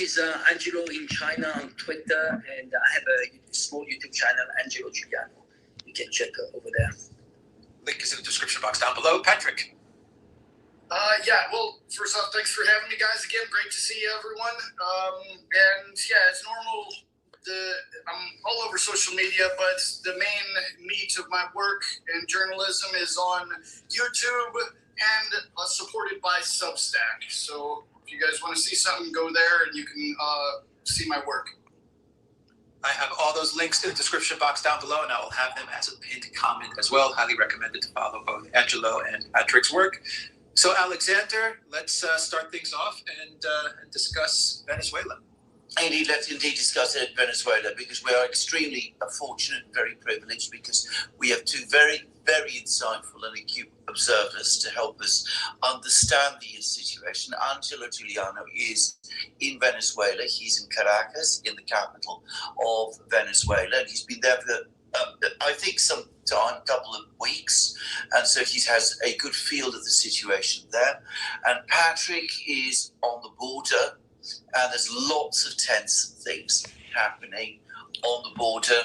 is Angelo in China on Twitter, and I have a small YouTube channel, Angelo Giuliano. You can check over there. Link is in the description box down below. Patrick. Yeah, well, first off, thanks for having me, guys, again. Great to see everyone. And yeah, as normal, I'm all over social media, but the main meat of my work and journalism is on YouTube and supported by Substack. So if you guys want to see something, go there and you can see my work. I have all those links in the description box down below, and I will have them as a pinned comment as well. Highly recommended to follow both Angelo and Patrick's work. So, Alexander, let's start things off and discuss Venezuela. Indeed, let's indeed discuss Venezuela, because we are extremely fortunate and very privileged, because we have two very, very insightful and acute observers to help us understand the situation. Angelo Giuliano is in Venezuela. He's in Caracas, in the capital of Venezuela, and he's been there for I think some time, couple of weeks, and so he has a good feel of the situation there. And Patrick is on the border, and there's lots of tense things happening on the border,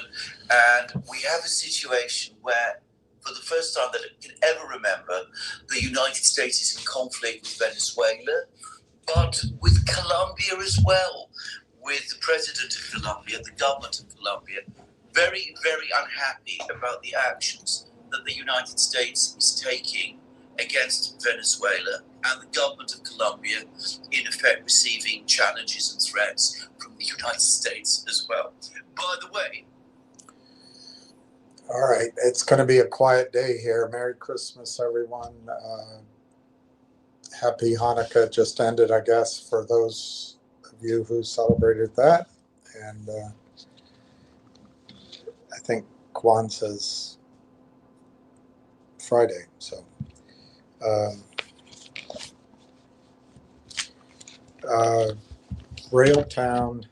and we have a situation where, for the first time that I can ever remember, the United States is in conflict with Venezuela, but with Colombia as well, with the president of Colombia, the government of Colombia, very, very unhappy about the actions that the United States is taking against Venezuela, and the government of Colombia, in effect, receiving challenges and threats from the United States as well. By the way. All right, it's going to be a quiet day here. Merry Christmas, everyone. Happy Hanukkah just ended, I guess, for those of you who celebrated that. And I think Kwanzaa's Friday, so Railtown,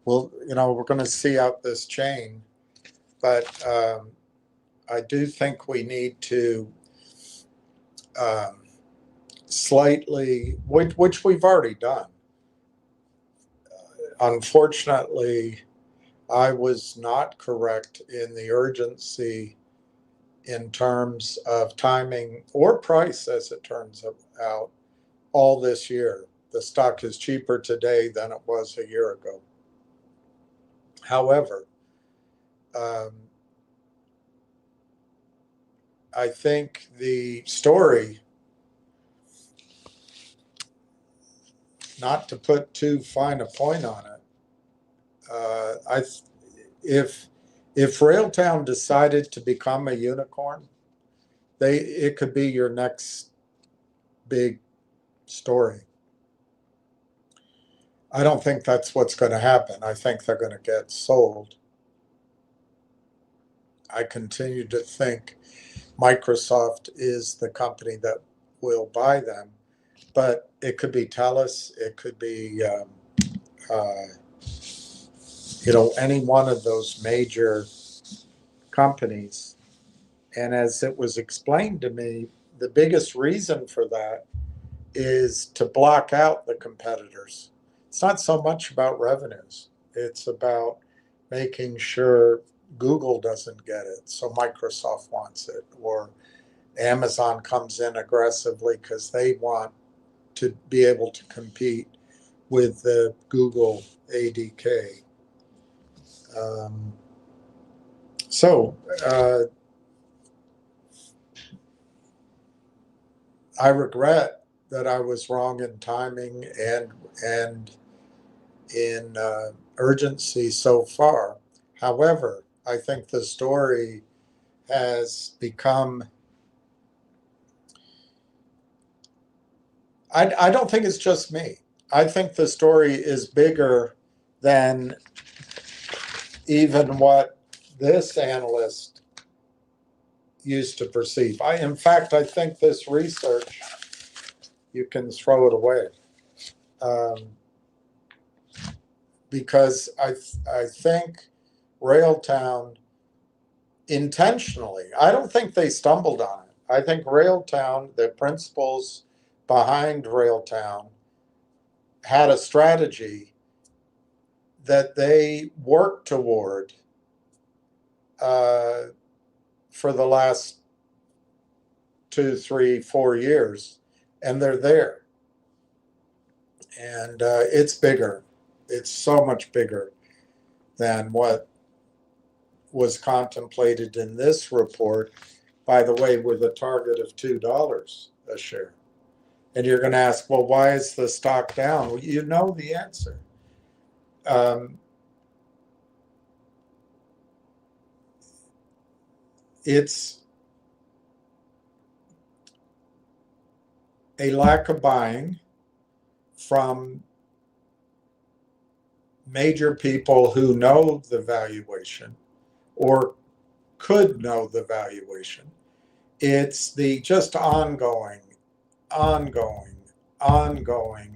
well, we're going to see out this chain, but I do think we need to slightly, which we've already done. Unfortunately, I was not correct in the urgency in terms of timing or price, as it turns out, all this year. The stock is cheaper today than it was a year ago. However, I think the story, not to put too fine a point on it, if Railtown decided to become a unicorn, it could be your next big story. I don't think that's what's going to happen. I think they're going to get sold. I continue to think Microsoft is the company that will buy them, but it could be TELUS, it could be any one of those major companies. And as it was explained to me, the biggest reason for that is to block out the competitors. It's not so much about revenues. It's about making sure Google doesn't get it, so Microsoft wants it, or Amazon comes in aggressively because they want to be able to compete with the Google ADK. I regret that I was wrong in timing and in urgency so far. However, I think the story has become, I don't think it's just me. I think the story is bigger than even what this analyst used to perceive. In fact, I think this research, you can throw it away. Because I think Railtown intentionally, I don't think they stumbled on it. I think Railtown, the principles behind Railtown, had a strategy that they worked toward for the last 2, 3, 4 years, and they're there. And it's bigger. It's so much bigger than what was contemplated in this report, by the way, with a target of $2 a share. And you're going to ask, well, why is the stock down? Well, you know the answer. It's a lack of buying from major people who know the valuation or could know the valuation. It's the just ongoing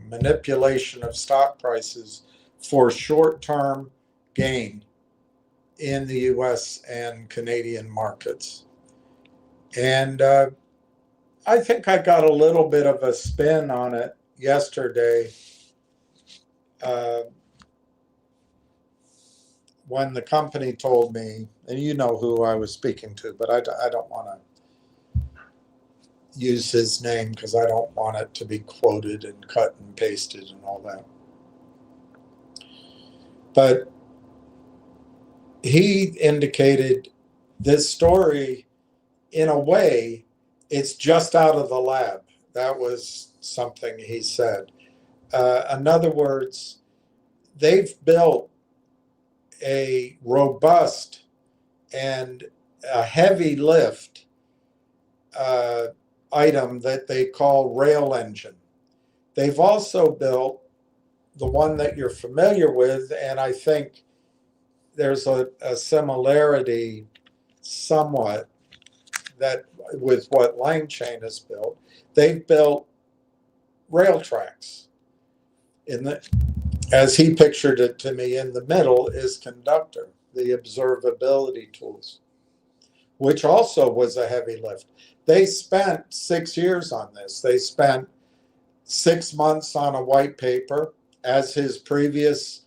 manipulation of stock prices for short-term gain in the US and Canadian markets. And I think I got a little bit of a spin on it yesterday when the company told me, and you know who I was speaking to, but I don't want to use his name because I don't want it to be quoted and cut and pasted and all that. But he indicated this story, in a way, it's just out of the lab. That was something he said. In other words, they've built a robust and a heavy lift item that they call rail engine. They've also built the one that you're familiar with, and I think there's a similarity somewhat that with what Langchain has built. They've built rail tracks. As he pictured it to me, in the middle is conductor, the observability tools, which also was a heavy lift. They spent 6 years on this. They spent 6 months on a white paper, as his previous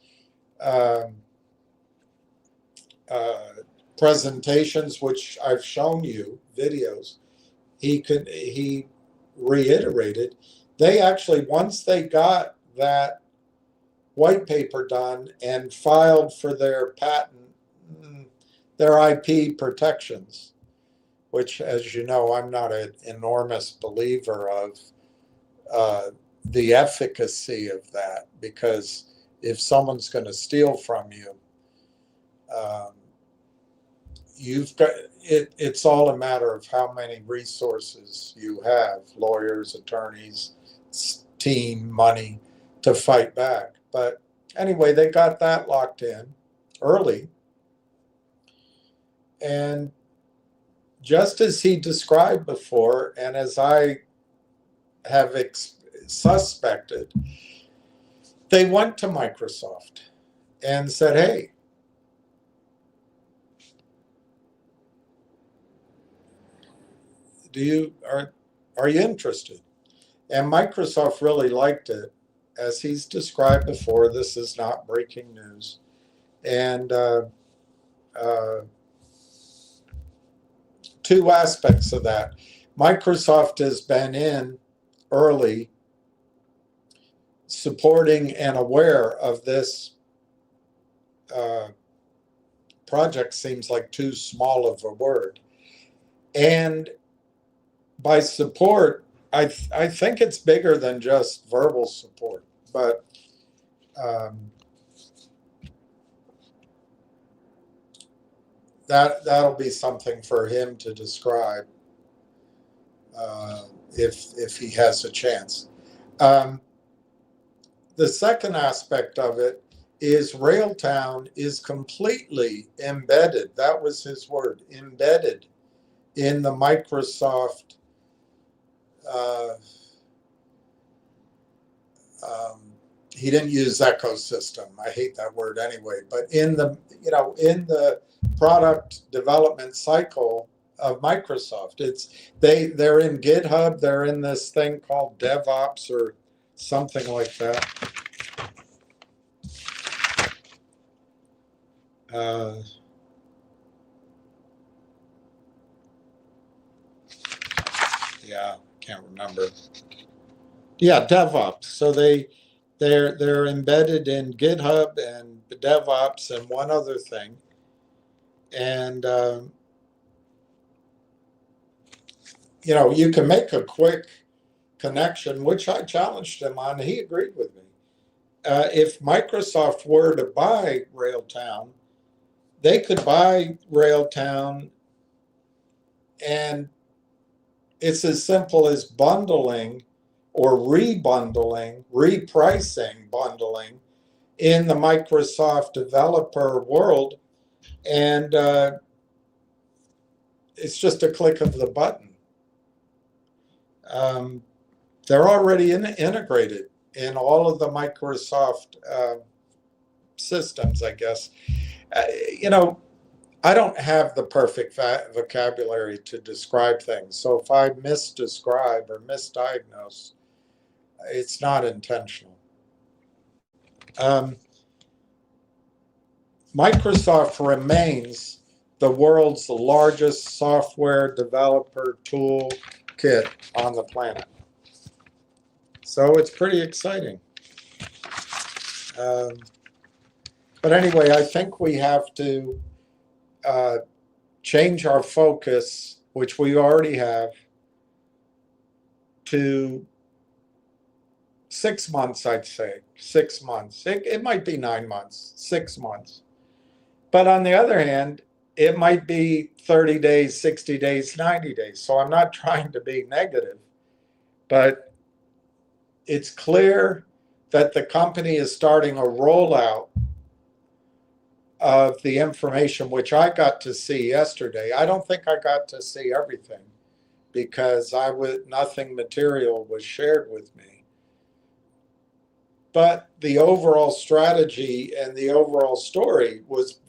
presentations, which I've shown you, videos, he reiterated. They actually, once they got that white paper done and filed for their patent, their IP protections, which, as you know, I'm not an enormous believer of the efficacy of that, because if someone's going to steal from you, you've got it's all a matter of how many resources you have, lawyers, attorneys, team, money, to fight back. But anyway, they got that locked in early. And just as he described before, and as I have suspected, they went to Microsoft and said, hey, are you interested? And Microsoft really liked it. As he's described before, this is not breaking news. And two aspects of that. Microsoft has been in early, supporting and aware of this project. Seems like too small of a word. And by support, I think it's bigger than just verbal support, but that'll be something for him to describe if he has a chance. The second aspect of it is Railtown is completely embedded. That was his word, embedded in the Microsoft he didn't use ecosystem. I hate that word anyway. But in the product development cycle of Microsoft, they're in GitHub. They're in this thing called DevOps or something like that. Uh, yeah, can't remember. Yeah, DevOps. So they're embedded in GitHub and DevOps and one other thing. And you can make a quick connection, which I challenged him on. He agreed with me. If Microsoft were to buy Railtown, they could buy Railtown, and it's as simple as bundling or rebundling, repricing bundling in the Microsoft developer world. And it's just a click of the button. They're already integrated in all of the Microsoft systems, I guess. I don't have the perfect vocabulary to describe things. So if I misdescribe or misdiagnose, it's not intentional. Microsoft remains the world's largest software developer toolkit on the planet. So it's pretty exciting. But anyway, I think we have to change our focus, which we already have, to 6 months, I'd say. 6 months. It might be 9 months, 6 months. But on the other hand, it might be 30 days, 60 days, 90 days. So I'm not trying to be negative, but it's clear that the company is starting a rollout of the information, which I got to see yesterday. I don't think I got to see everything because nothing material was shared with me. But the overall strategy and the overall story was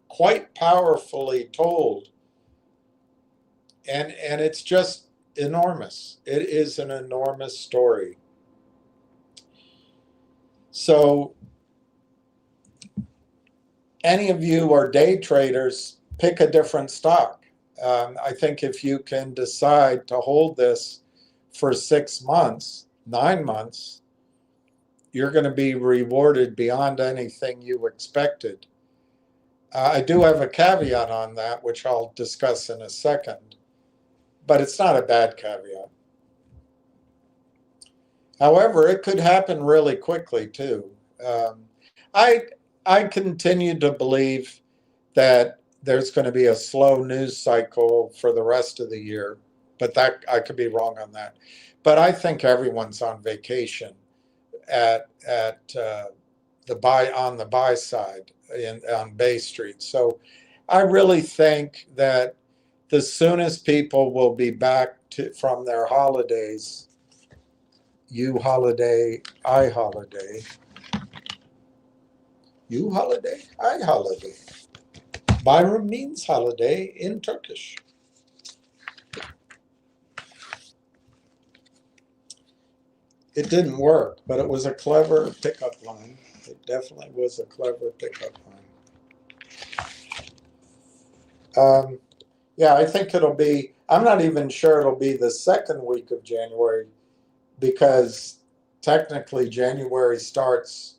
quite powerfully told. And it's just enormous. It is an enormous story. So any of you are day traders, pick a different stock. I think if you can decide to hold this for 6 months, 9 months, you're going to be rewarded beyond anything you expected. I do have a caveat on that, which I'll discuss in a second, but it's not a bad caveat. However, it could happen really quickly too. I continue to believe that there's going to be a slow news cycle for the rest of the year, but that I could be wrong on that. But I think everyone's on vacation on the buy side on Bay Street. So I really think that the soonest people will be back from their holidays, you holiday, I holiday. You holiday, I holiday. Bayram means holiday in Turkish. It didn't work, but it was a clever pickup line. It definitely was a clever pickup line. Yeah, I think I'm not even sure it'll be the second week of January because technically January starts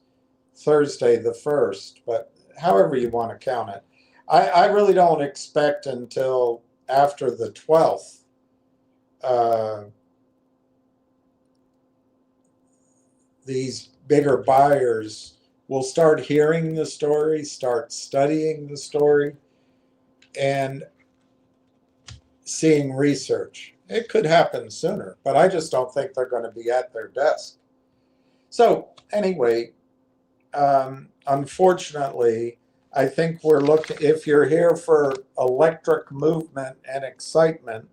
Thursday the 1st, but however you want to count it. I really don't expect until after the 12th these bigger buyers will start hearing the story, start studying the story, and seeing research. It could happen sooner, but I just don't think they're going to be at their desk. So anyway, unfortunately, I think we're looking, if you're here for electric movement and excitement,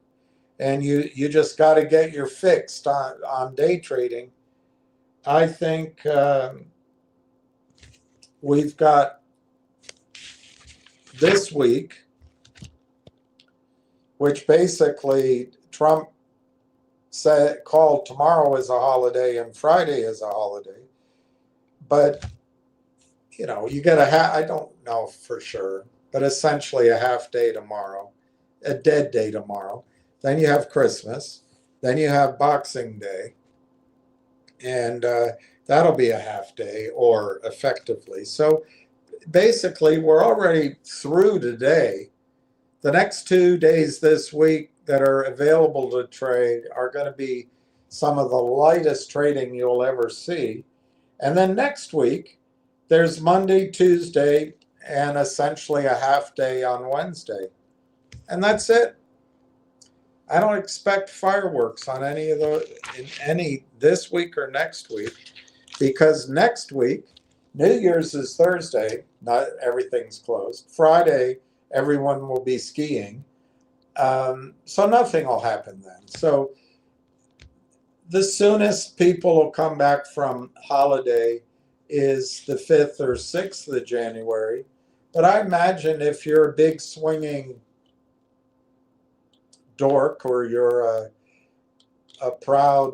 and you just got to get your fix on day trading, I think we've got this week, which basically Trump called tomorrow as a holiday and Friday as a holiday. But you get I don't know for sure, but essentially a half day tomorrow, a dead day tomorrow. Then you have Christmas. Then you have Boxing Day. And that'll be a half day or effectively. So basically, we're already through today. The next 2 days this week that are available to trade are going to be some of the lightest trading you'll ever see. And then next week, there's Monday, Tuesday, and essentially a half day on Wednesday. And that's it. I don't expect fireworks on any of those in any this week or next week, because next week, New Year's is Thursday, not everything's closed. Friday, everyone will be skiing. So nothing will happen then. So the soonest people will come back from holiday is the 5th or 6th of January. But I imagine if you're a big swinging dork or you're a proud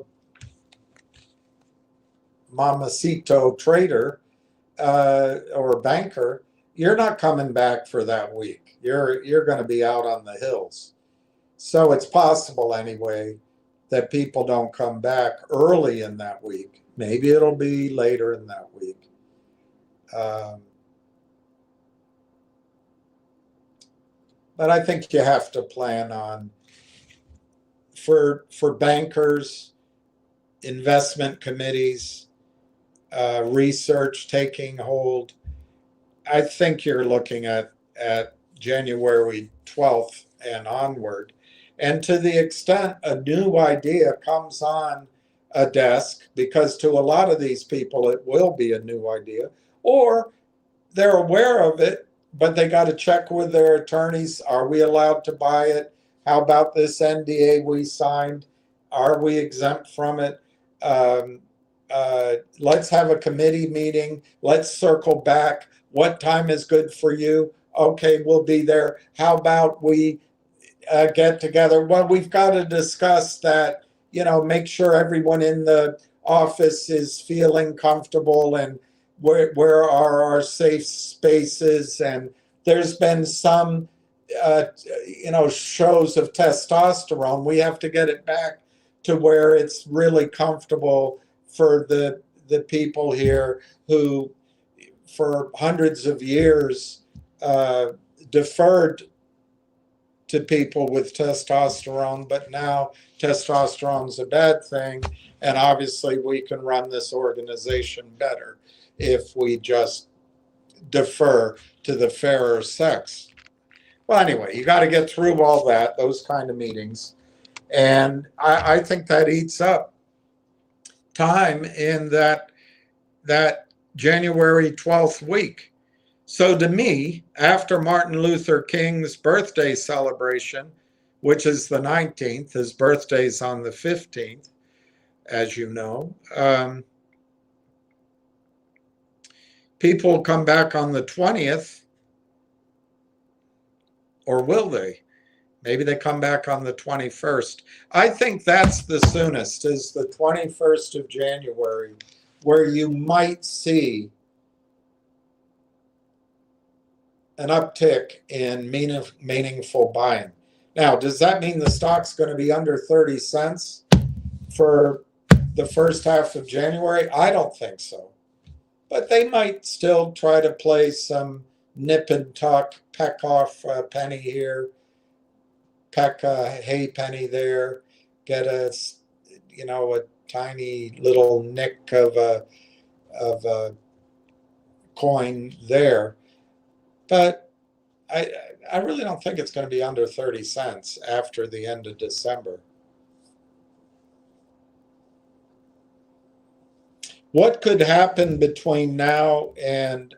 mamacito trader or banker, you're not coming back for that week. You're going to be out on the hills. So it's possible anyway that people don't come back early in that week. Maybe it'll be later in that week. But I think you have to plan on, for bankers, investment committees, research taking hold. I think you're looking at January 12th and onward. And to the extent a new idea comes on a desk, because to a lot of these people it will be a new idea, or they're aware of it, but they got to check with their attorneys. Are we allowed to buy it? How about this NDA we signed? Are we exempt from it? Let's have a committee meeting. Let's circle back. What time is good for you? Okay, we'll be there. How about we get together? Well, we've got to discuss that, make sure everyone in the office is feeling comfortable, and where are our safe spaces. And there's been some, shows of testosterone. We have to get it back to where it's really comfortable for the people here who, for hundreds of years, deferred to people with testosterone, but now testosterone's a bad thing, and obviously we can run this organization better if we just defer to the fairer sex. Well, anyway, you got to get through all that, those kind of meetings, and I think that eats up time in that January 12th week. So to me, after Martin Luther King's birthday celebration, which is the 19th, his birthday's on the 15th, as you know, people come back on the 20th, or will they? Maybe they come back on the 21st. I think that's the soonest, is the 21st of January, where you might see an uptick in meaningful buying. Now, does that mean the stock's going to be under 30 cents for the first half of January? I don't think so. But they might still try to play some nip and tuck, peck off a penny here, peck a hay penny there, get a tiny little nick of a coin there. But I really don't think it's going to be under 30 cents after the end of December. What could happen between now and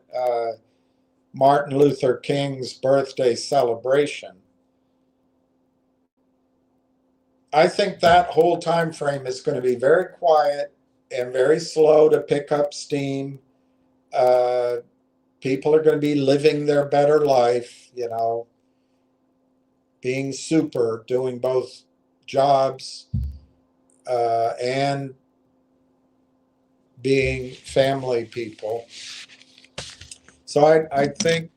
Martin Luther King's birthday celebration? I think that whole time frame is going to be very quiet and very slow to pick up steam. People are going to be living their better life, being super, doing both jobs and being family people. So I think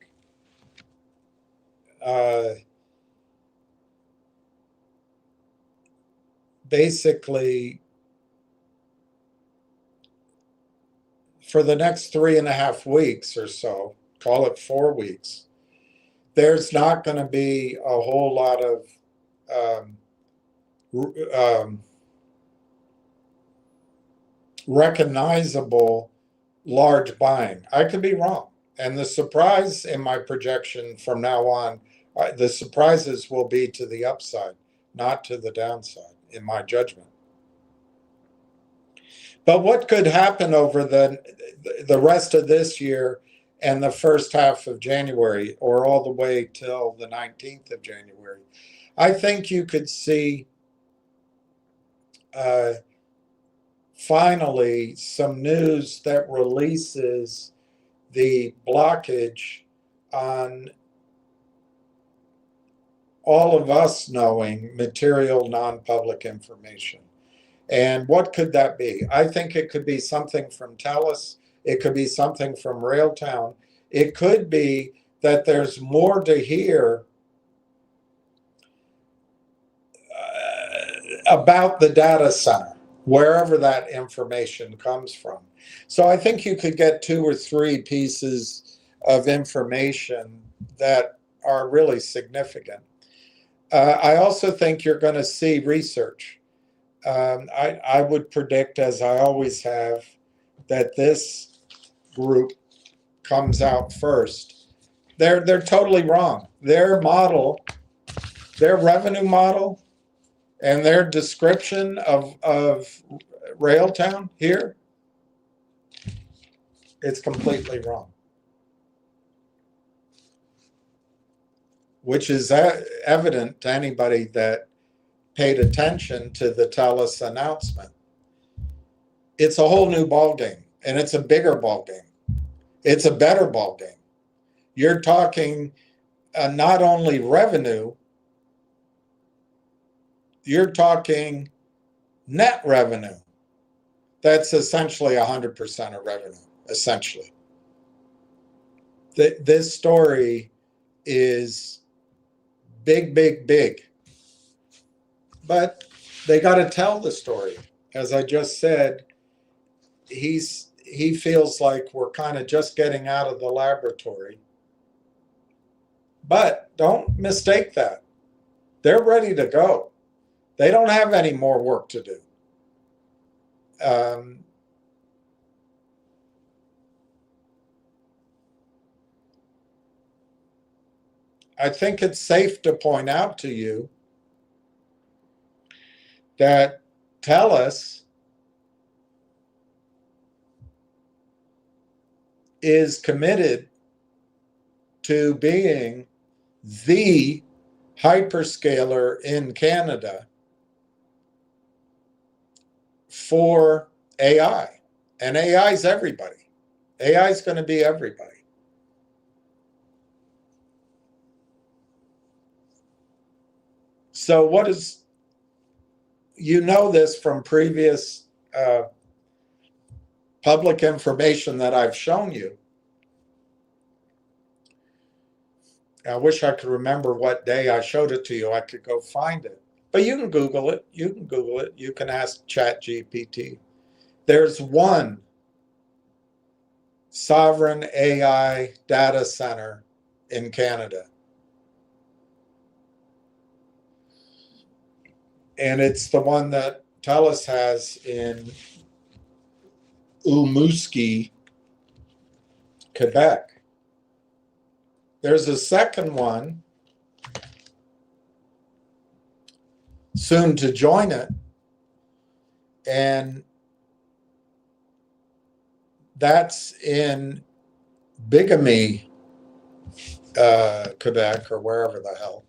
basically for the next 3.5 weeks or so, call it 4 weeks, there's not going to be a whole lot of recognizable large buying. I could be wrong. And the surprise in my projection from now on, the surprises will be to the upside, not to the downside, in my judgment. But what could happen over the rest of this year and the first half of January, or all the way till the 19th of January? I think you could see finally some news that releases the blockage on all of us knowing material non-public information. And what could that be? I think it could be something from TELUS. It could be something from Railtown. It could be that there's more to hear about the data center, wherever that information comes from. So I think you could get 2 or 3 pieces of information that are really significant. I also think you're going to see research. I would predict, as I always have, that this group comes out first. They're totally wrong. Their model, their revenue model, and their description of Railtown here, it's completely wrong. Which is evident to anybody that paid attention to the TELUS announcement. It's a whole new ballgame, and it's a bigger ballgame. It's a better ballgame. You're talking not only revenue, you're talking net revenue. That's essentially 100% of revenue, essentially. This story is big, big, big. But they got to tell the story. As I just said, he feels like we're kind of just getting out of the laboratory. But don't mistake that. They're ready to go. They don't have any more work to do. I think it's safe to point out to you that TELUS is committed to being the hyperscaler in Canada for AI. And AI is everybody. AI is going to be everybody. So what is, you know this from previous public information that I've shown you. I wish I could remember what day I showed it to you. I could go find it. But you can Google it. You can Google it. You can ask ChatGPT. There's one sovereign AI data center in Canada. And it's the one that TELUS has in Rimouski, Quebec. There's a second one soon to join it, and that's in Bigamy, Quebec, or wherever the hell.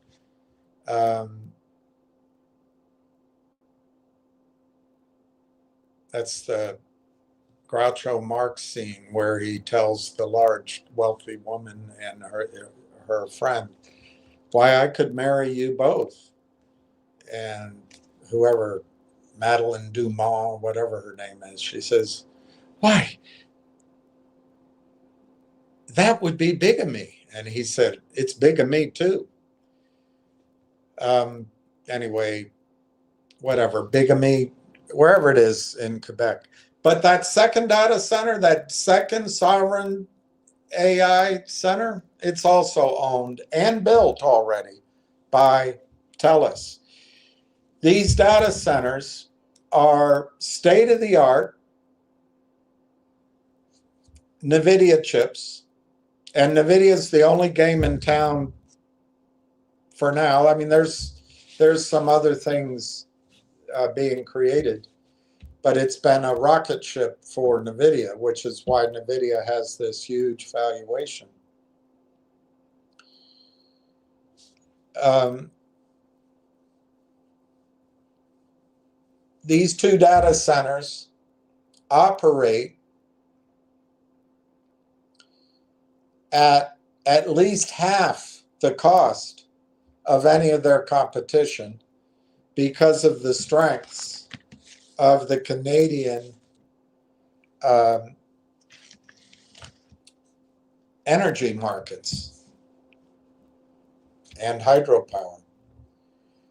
That's the Groucho Marx scene where he tells the large wealthy woman and her friend, why I could marry you both. And whoever, Madeline Dumont, whatever her name is, she says, why? that would be bigamy. And he said, it's bigamy too. Anyway, whatever, bigamy, wherever it is in Quebec. But that second data center, that second sovereign AI center, it's also owned and built already by TELUS. These data centers are state of the art NVIDIA chips, and NVIDIA is the only game in town for now. I mean, there's some other things being created, but it's been a rocket ship for NVIDIA, which is why NVIDIA has this huge valuation. These two data centers operate at least half the cost of any of their competition because of the strengths of the Canadian energy markets and hydropower.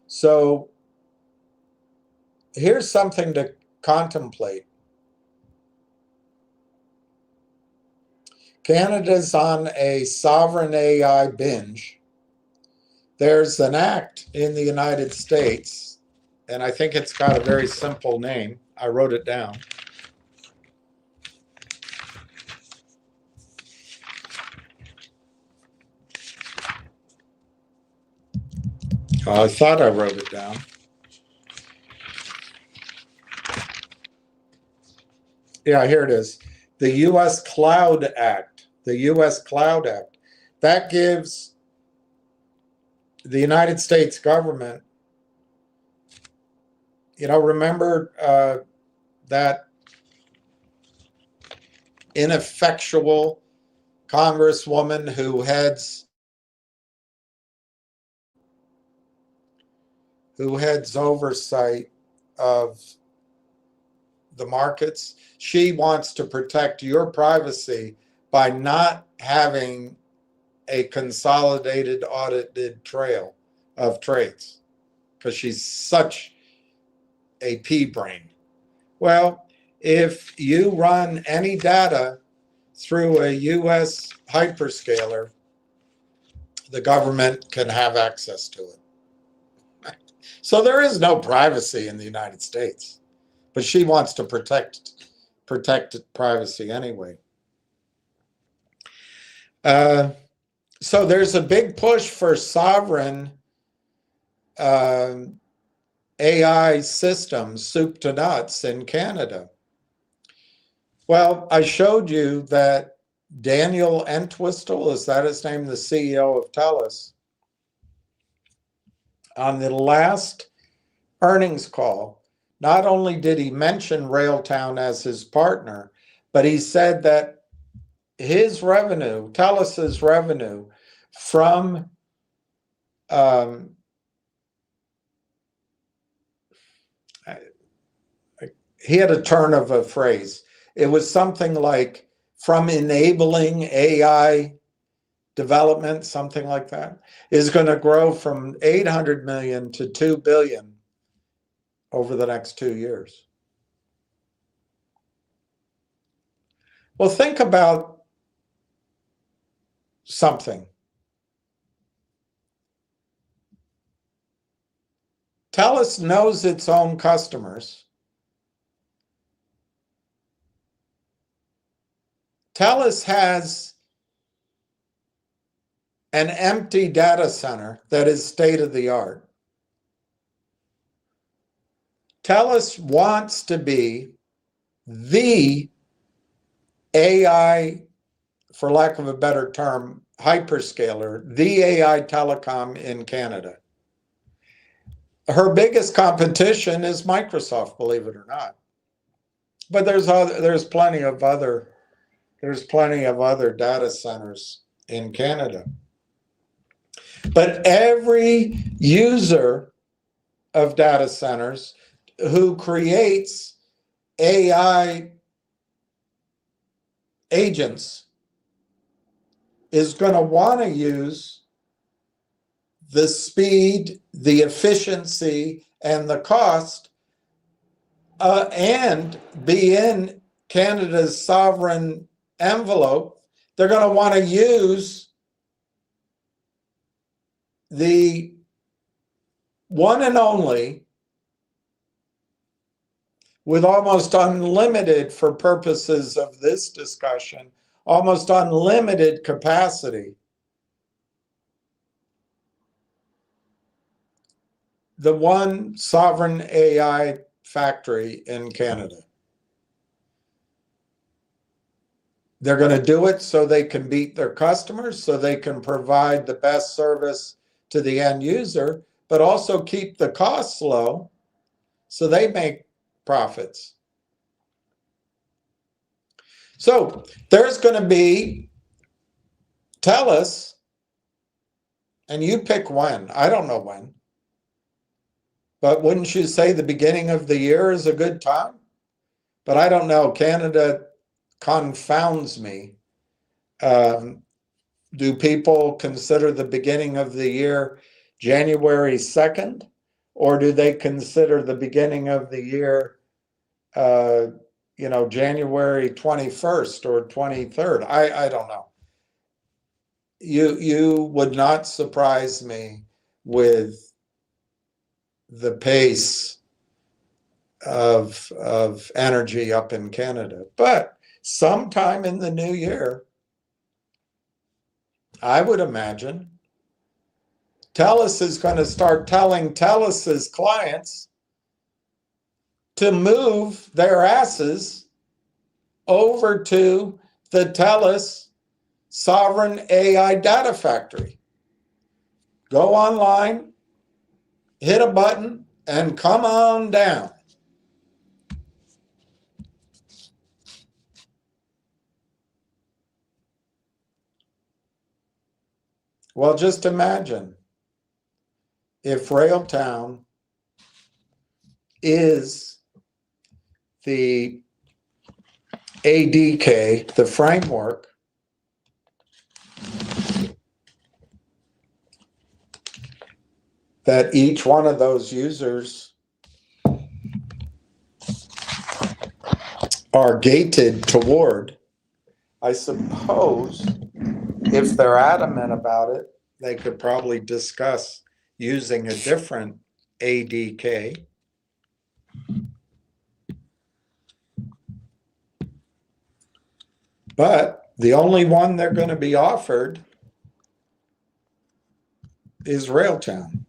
So here's something to contemplate. Canada's on a sovereign AI binge. There's an act in the United States, and I think it's got a very simple name. I wrote it down. I thought I wrote it down. Yeah, here it is. The U.S. Cloud Act. The U.S. Cloud Act. That gives the United States government, remember that ineffectual congresswoman who heads oversight of the markets? She wants to protect your privacy by not having a consolidated audited trail of trades, because she's such a pea brain. Well, if you run any data through a U.S. hyperscaler, the government can have access to it. So there is no privacy in the United States, but she wants to protect privacy anyway. So there's a big push for sovereign AI systems, soup to nuts, in Canada. Well, I showed you that Daniel Entwistle, is that his name, the CEO of TELUS, on the last earnings call, not only did he mention Railtown as his partner, but he said that his revenue, TELUS's revenue from he had a turn of a phrase. It was something like from enabling AI development, something like that, is going to grow from 800 million to 2 billion over the next 2 years. Well, think about something. TELUS knows its own customers. TELUS has an empty data center that is state of the art. TELUS wants to be the AI, for lack of a better term, hyperscaler, the AI telecom in Canada. Her biggest competition is Microsoft, believe it or not. But there's plenty of other data centers in Canada. But every user of data centers who creates AI agents is going to want to use the speed, the efficiency, and the cost, and be in Canada's sovereign envelope. They're going to want to use the one and only, with almost unlimited, for purposes of this discussion, almost unlimited capacity, the one sovereign AI factory in Canada. They're going to do it so they can beat their customers, so they can provide the best service to the end user, but also keep the costs low so they make profits. So there's going to be TELUS, and you pick when. I don't know when. But wouldn't you say the beginning of the year is a good time? But I don't know. Canada confounds me. Do people consider the beginning of the year January 2nd? Or do they consider the beginning of the year, January 21st or 23rd? I don't know. You would not surprise me with the pace of energy up in Canada. But sometime in the new year, I would imagine TELUS is going to start telling TELUS's clients to move their asses over to the TELUS Sovereign AI Data Factory. Go online, hit a button, and come on down. Well, just imagine if Railtown is the ADK, the framework that each one of those users are gated toward. I suppose if they're adamant about it, they could probably discuss using a different ADK. But the only one they're going to be offered is Railtown.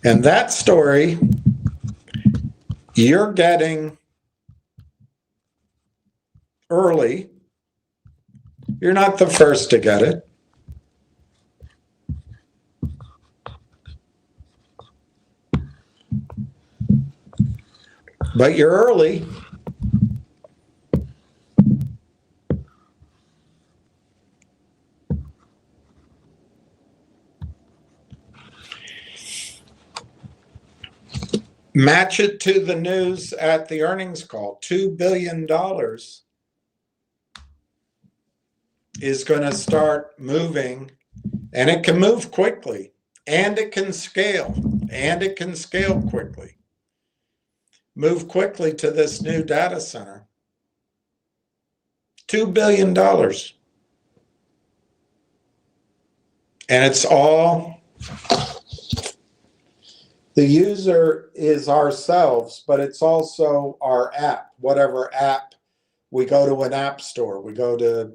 And that story you're getting early. You're not the first to get it. But you're early. Match it to the news at the earnings call. $2 billion is going to start moving, and it can move quickly, and it can scale, quickly. Move quickly to this new data center. $2 billion. And it's all, the user is ourselves, but it's also our app, whatever app. We go to an app store, we go to,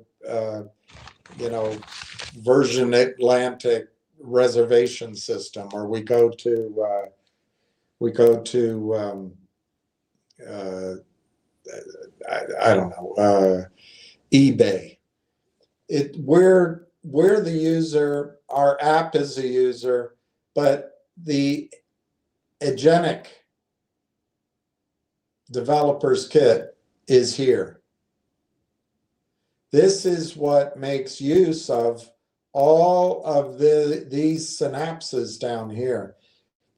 Virgin Atlantic reservation system, or we go to I don't know, eBay. We're the user, our app is the user, but the agentic developer's kit is here. This is what makes use of all of these synapses down here.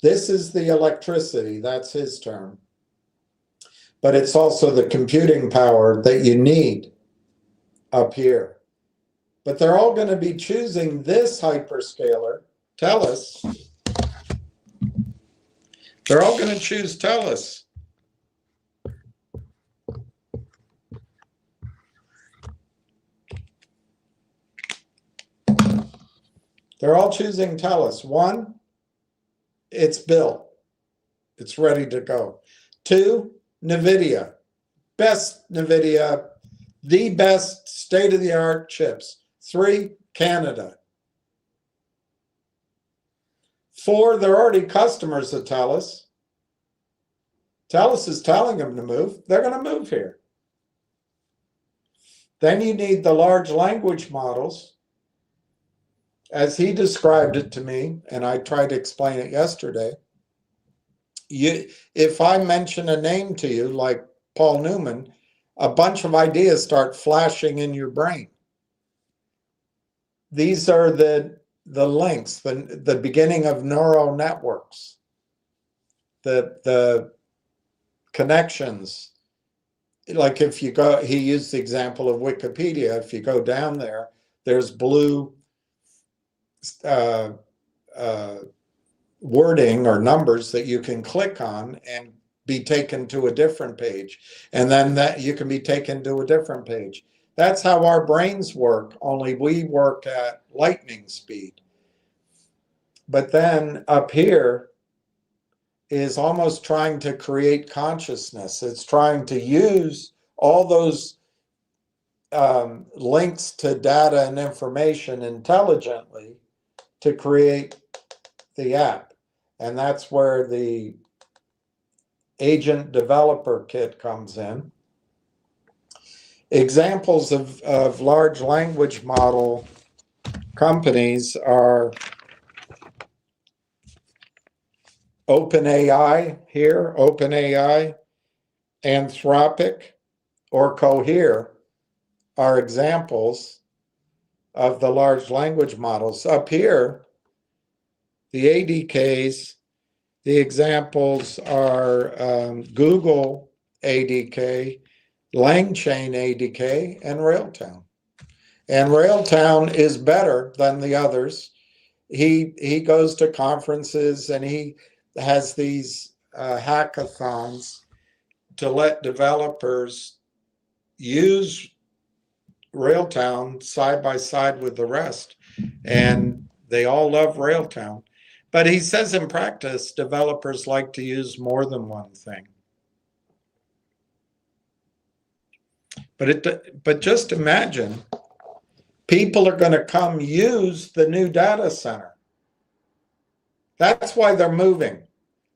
This is the electricity, that's his term. But it's also the computing power that you need up here. But they're all going to be choosing this hyperscaler, TELUS. They're all going to choose TELUS. They're all choosing TELUS. One, it's built. It's ready to go. Two, NVIDIA. Best NVIDIA, the best state-of-the-art chips. Three, Canada. Four, they're already customers of TELUS. TELUS is telling them to move. They're going to move here. Then you need the large language models. As he described it to me, and I tried to explain it yesterday, if I mention a name to you, like Paul Newman, a bunch of ideas start flashing in your brain. These are the links, the beginning of neural networks, the connections. Like if you go, he used the example of Wikipedia. If you go down there, there's blue wording or numbers that you can click on and be taken to a different page. And then that you can be taken to a different page. That's how our brains work, only we work at lightning speed. But then up here is almost trying to create consciousness. It's trying to use all those links to data and information intelligently to create the app. And that's where the agent developer kit comes in. Examples of large language model companies are OpenAI here, OpenAI, Anthropic, or Cohere are examples of the large language models. Up here, the ADKs, the examples are Google ADK, LangChain ADK, and Railtown. And Railtown is better than the others. He goes to conferences and he has these hackathons to let developers use Railtown side by side with the rest. And they all love Railtown. But he says in practice, developers like to use more than one thing. But just imagine, people are going to come use the new data center. That's why they're moving.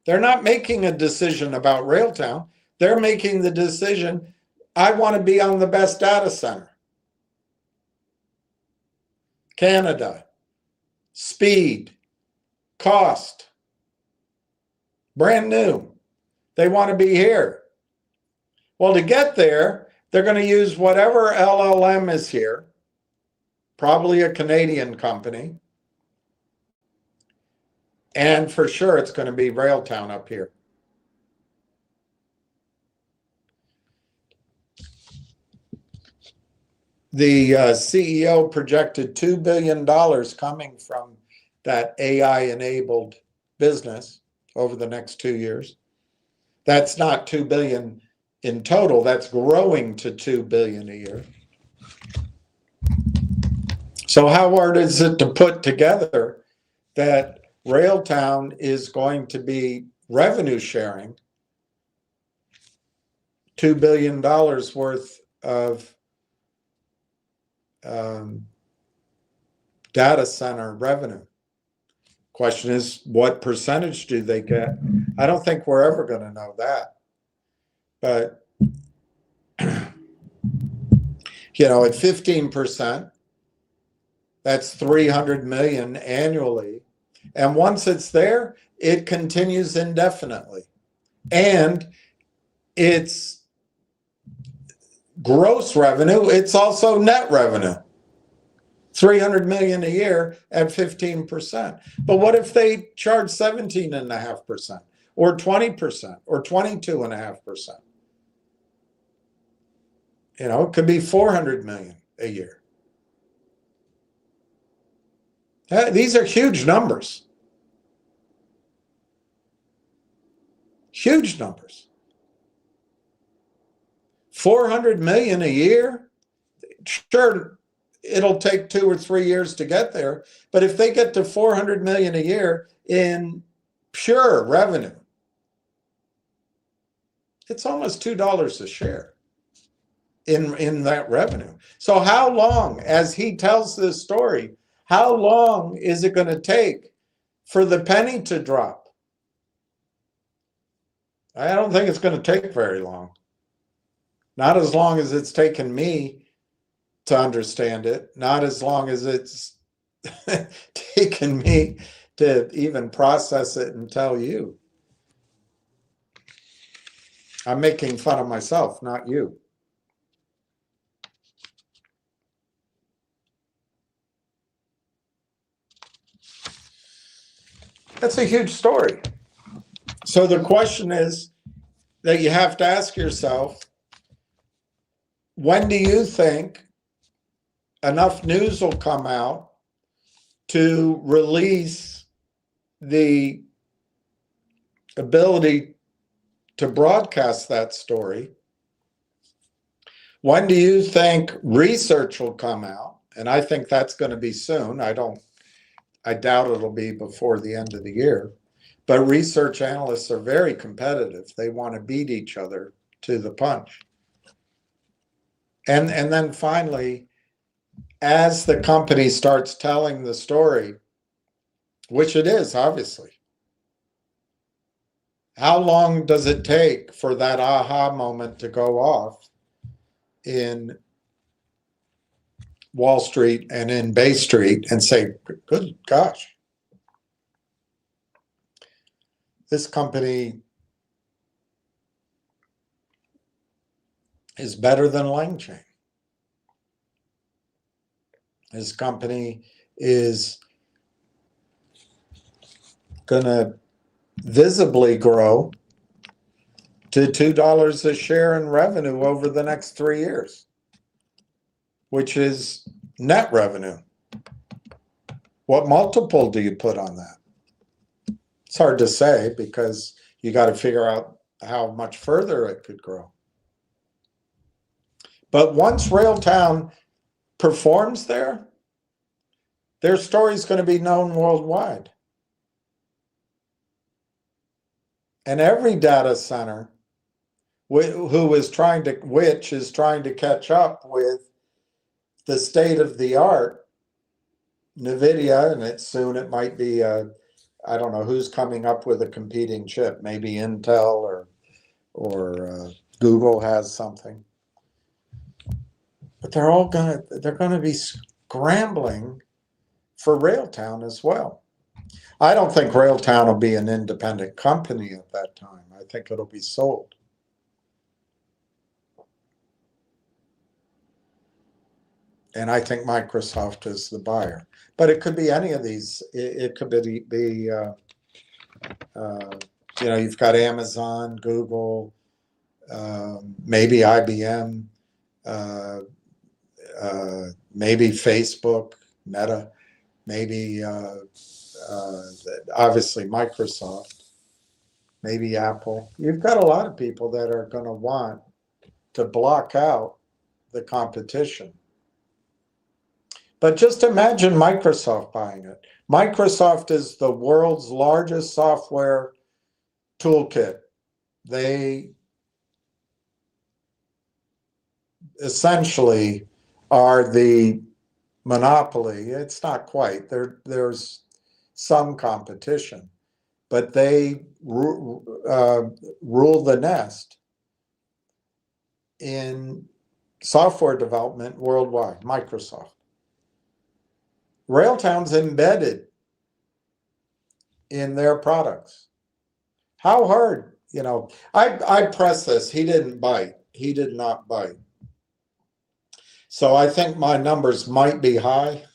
They're not making a decision about Railtown. They're making the decision, I want to be on the best data center. Canada, speed, cost, brand new. They want to be here. Well, to get there, they're going to use whatever LLM is here, probably a Canadian company. And for sure, it's going to be Railtown up here. The CEO projected $2 billion coming from that AI-enabled business over the next 2 years. That's not $2 billion in total. That's growing to $2 billion a year. So how hard is it to put together that Railtown is going to be revenue sharing $2 billion worth of data center revenue? Question is, what percentage do they get? I don't think we're ever going to know that. But, you know, at 15%, that's 300 million annually. And once it's there, it continues indefinitely. And it's gross revenue, it's also net revenue. $300 million a year at 15%. But what if they charge 17.5% or 20% or 22.5%? You know, it could be 400 million a year. These are huge numbers. Huge numbers. 400 million a year. Sure, it'll take 2 or 3 years to get there, but if they get to 400 million a year in pure revenue, it's almost $2 a share in that revenue. So how long, as he tells this story, how long is it going to take for the penny to drop? I don't think it's going to take very long. Not as long as it's taken me to understand it, not as long as it's taken me to even process it and tell you. I'm making fun of myself, not you. That's a huge story. So the question is that you have to ask yourself, when do you think enough news will come out to release the ability to broadcast that story? When do you think research will come out? And I think that's going to be soon. I doubt it'll be before the end of the year. But research analysts are very competitive. They want to beat each other to the punch. And then finally, as the company starts telling the story, which it is, obviously, how long does it take for that aha moment to go off in Wall Street and in Bay Street and say, good gosh, this company is better than Langchain. This company is going to visibly grow to $2 a share in revenue over the next 3 years, which is net revenue. What multiple do you put on that? It's hard to say because you got to figure out how much further it could grow. But once Railtown performs there, their story is going to be known worldwide. And every data center which is trying to catch up with the state of the art, NVIDIA, and it might be, I don't know who's coming up with a competing chip, maybe Intel or Google has something. But they're going to be scrambling for Railtown as well. I don't think Railtown will be an independent company at that time. I think it'll be sold. And I think Microsoft is the buyer. But it could be any of these. It could be you've got Amazon, Google, maybe IBM, maybe Facebook, Meta, maybe obviously Microsoft, maybe Apple. You've got a lot of people that are going to want to block out the competition. But just imagine Microsoft buying it. Microsoft is the world's largest software toolkit. They essentially are the monopoly. It's not quite. There's some competition, but they rule the nest in software development worldwide, Microsoft. Railtown's embedded in their products. How hard, I press this. He didn't bite. He did not bite. So I think my numbers might be high.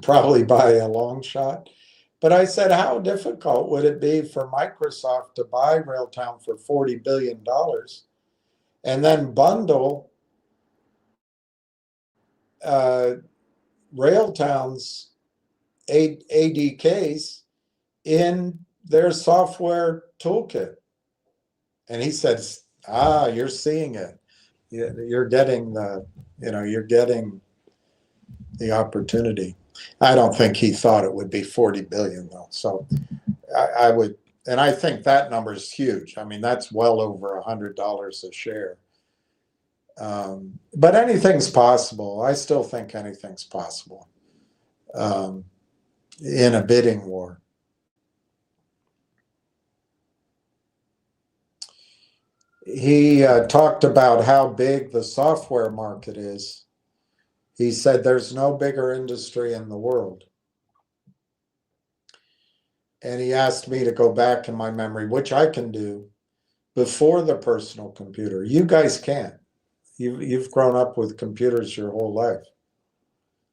probably by a long shot. But I said, how difficult would it be for Microsoft to buy Railtown for $40 billion and then bundle Railtown's ADKs in their software toolkit? And he said, you're seeing it. You're getting you're getting the opportunity. I don't think he thought it would be 40 billion though. So I would, and I think that number is huge. I mean, that's well over $100 a share. But anything's possible. I still think anything's possible in a bidding war. He talked about how big the software market is. He said there's no bigger industry in the world. And he asked me to go back in my memory, which I can do, before the personal computer. You guys can't. You've grown up with computers your whole life.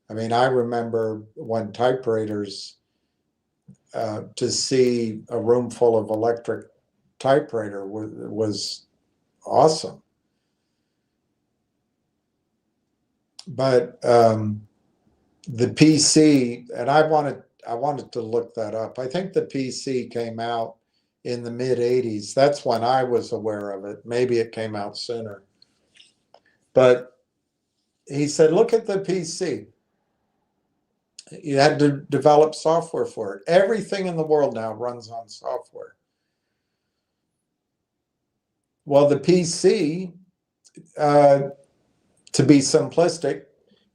I mean, I remember when typewriters, to see a room full of electric typewriter was awesome. But the PC, and I wanted to look that up. I think the PC came out in the mid 80s. That's when I was aware of it. Maybe it came out sooner. But he said, look at the PC. You had to develop software for it. Everything in the world now runs on software. Well, the PC, to be simplistic,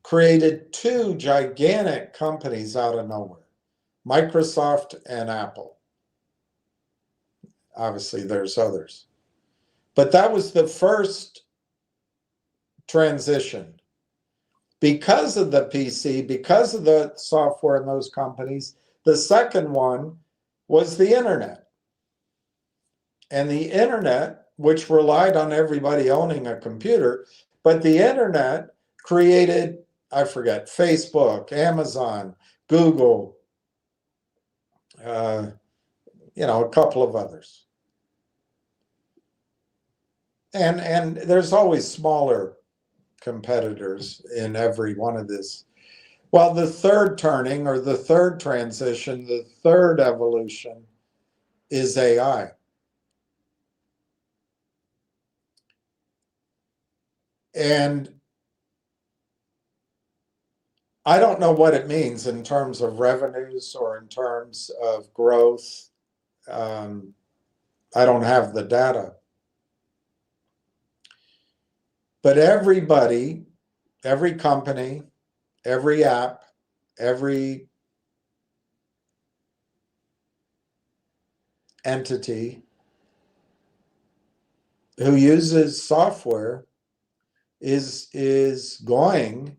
created two gigantic companies out of nowhere, Microsoft and Apple. Obviously, there's others. But that was the first transition. Because of the PC, because of the software in those companies, the second one was the internet. And the internet, which relied on everybody owning a computer, but the internet created, I forget, Facebook, Amazon, Google, a couple of others. And there's always smaller competitors in every one of this. Well, the third turning, or the third transition, the third evolution is AI. And I don't know what it means in terms of revenues or in terms of growth. I don't have the data. But everybody, every company, every app, every entity who uses software is going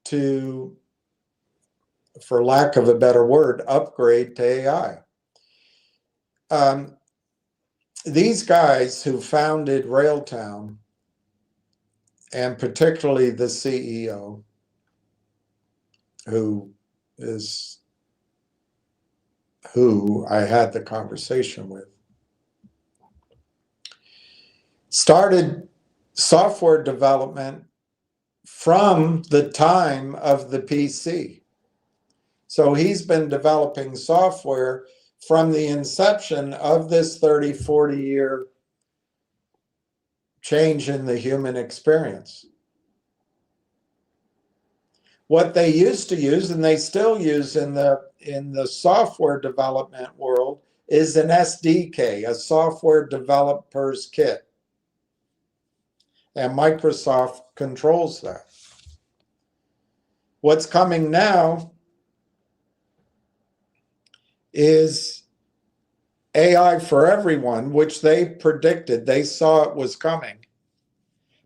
to, for lack of a better word, upgrade to AI. These guys who founded Railtown, and particularly the CEO, who I had the conversation with, started software development from the time of the PC. So he's been developing software from the inception of this 30, 40-year change in the human experience. What they used to use, and they still use in the software development world, is an SDK, a software developer's kit. And Microsoft controls that. What's coming now is AI for everyone, which they predicted. They saw it was coming.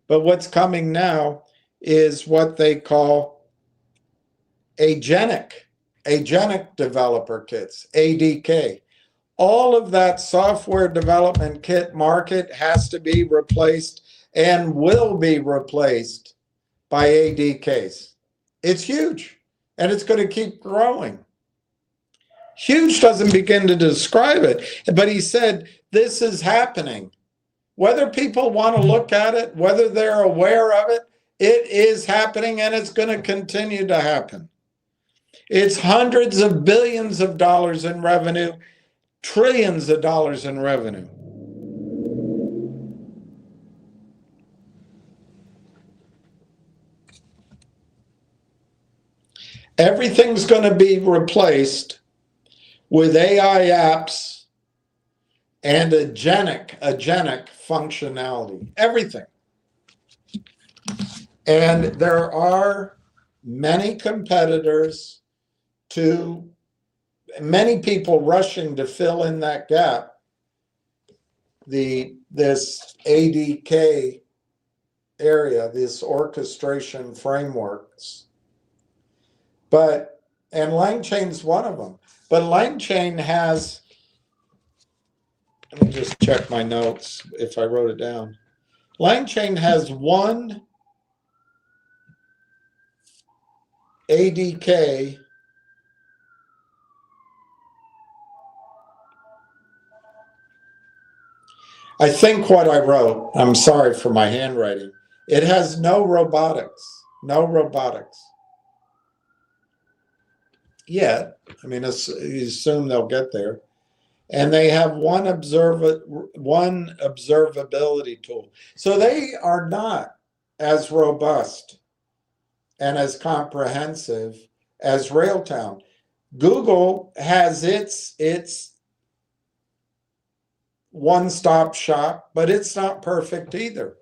But what's coming now is what they call agentic developer kits, ADK. All of that software development kit market has to be replaced and will be replaced by ADKs. It's huge, and it's going to keep growing. Huge doesn't begin to describe it, but he said this is happening. Whether people want to look at it, whether they're aware of it, it is happening, and it's going to continue to happen. It's hundreds of billions of dollars in revenue, trillions of dollars in revenue. Everything's going to be replaced with AI apps and agentic functionality. Everything. And there are many competitors to many people rushing to fill in that gap. This ADK area, this orchestration frameworks. And LangChain's one of them. But LangChain has, let me just check my notes if I wrote it down. LangChain has one ADK I think what I wrote, I'm sorry for my handwriting, it has no robotics, Yet, I mean, you assume they'll get there. And they have one observability tool. So they are not as robust and as comprehensive as Railtown. Google has its one-stop shop, but it's not perfect either.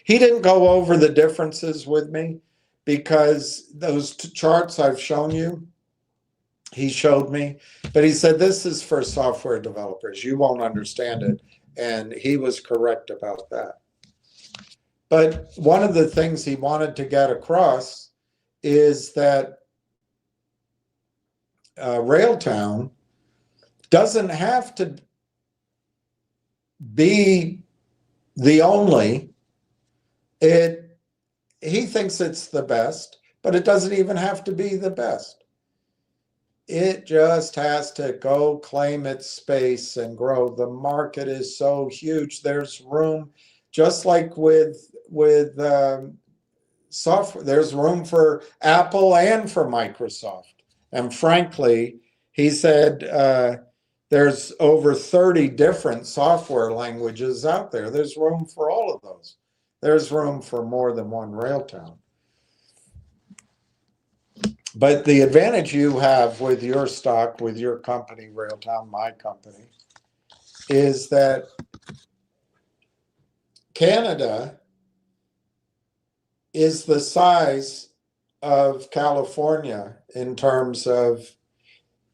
He didn't go over the differences with me because those charts I've shown you, he showed me, but he said, this is for software developers. You won't understand it. And he was correct about that. But one of the things he wanted to get across is that Railtown doesn't have to be the only. He thinks it's the best, but it doesn't even have to be the best. It just has to go claim its space and grow. The market is so huge. There's room, just like with software, there's room for Apple and for Microsoft. And frankly, he said there's over 30 different software languages out there. There's room for all of those. There's room for more than one Railtown. But the advantage you have with your stock, with your company, Railtown, my company, is that Canada is the size of California in terms of,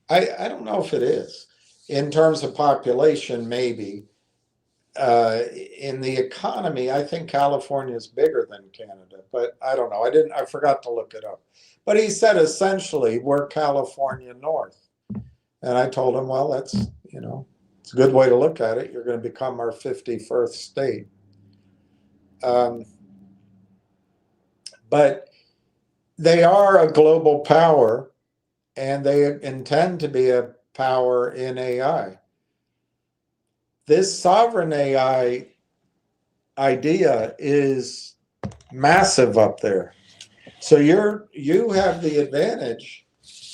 I don't know if it is, in terms of population, maybe. In the economy, I think California is bigger than Canada, but I don't know. I forgot to look it up. But he said, essentially, we're California North. And I told him, well, that's, it's a good way to look at it. You're going to become our 51st state. But they are a global power, and they intend to be a power in AI. This sovereign AI idea is massive up there. So you have the advantage,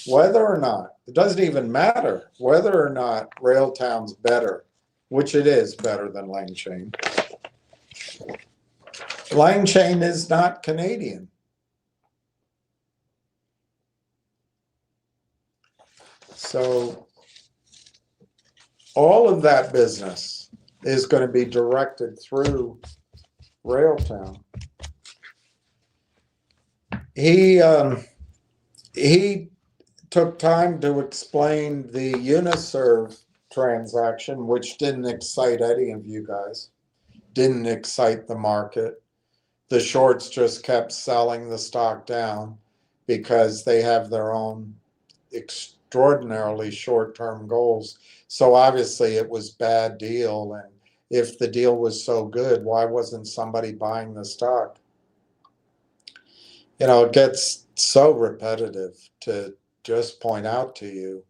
whether or not, it doesn't even matter whether or not Railtown's better, which it is better than LangChain. LangChain is not Canadian. So all of that business is going to be directed through Railtown. He took time to explain the Uniserve transaction, which didn't excite any of you guys, didn't excite the market. The shorts just kept selling the stock down because they have their own extraordinarily short-term goals. So obviously it was a bad deal. And if the deal was so good, why wasn't somebody buying the stock? You know, it gets so repetitive to just point out to you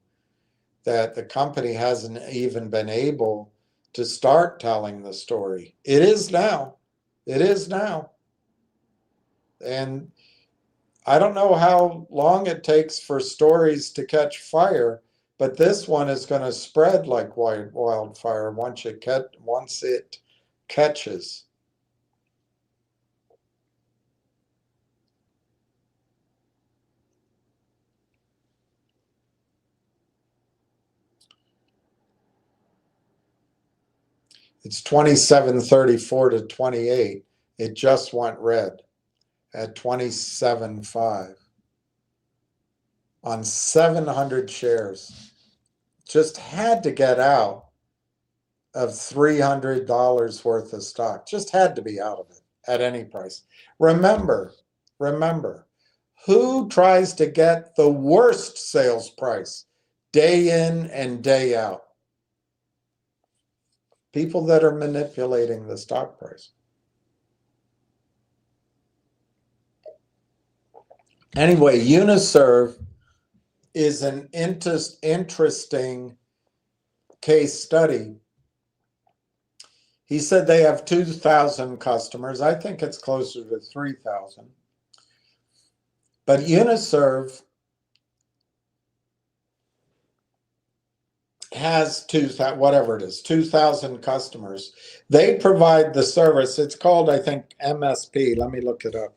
that the company hasn't even been able to start telling the story. It is now. It is now. And I don't know how long it takes for stories to catch fire, but this one is going to spread like wildfire once it catches. It's 27.34 to 28. It just went red at 27.5 on 700 shares. Just had to get out of $300 worth of stock. Just had to be out of it at any price. Remember, who tries to get the worst sales price day in and day out? People that are manipulating the stock price. Anyway, Uniserv is an interesting case study. He said they have 2,000 customers. I think it's closer to 3,000. But Uniserv has 2,000 customers. They provide the service. It's called, I think, MSP. Let me look it up.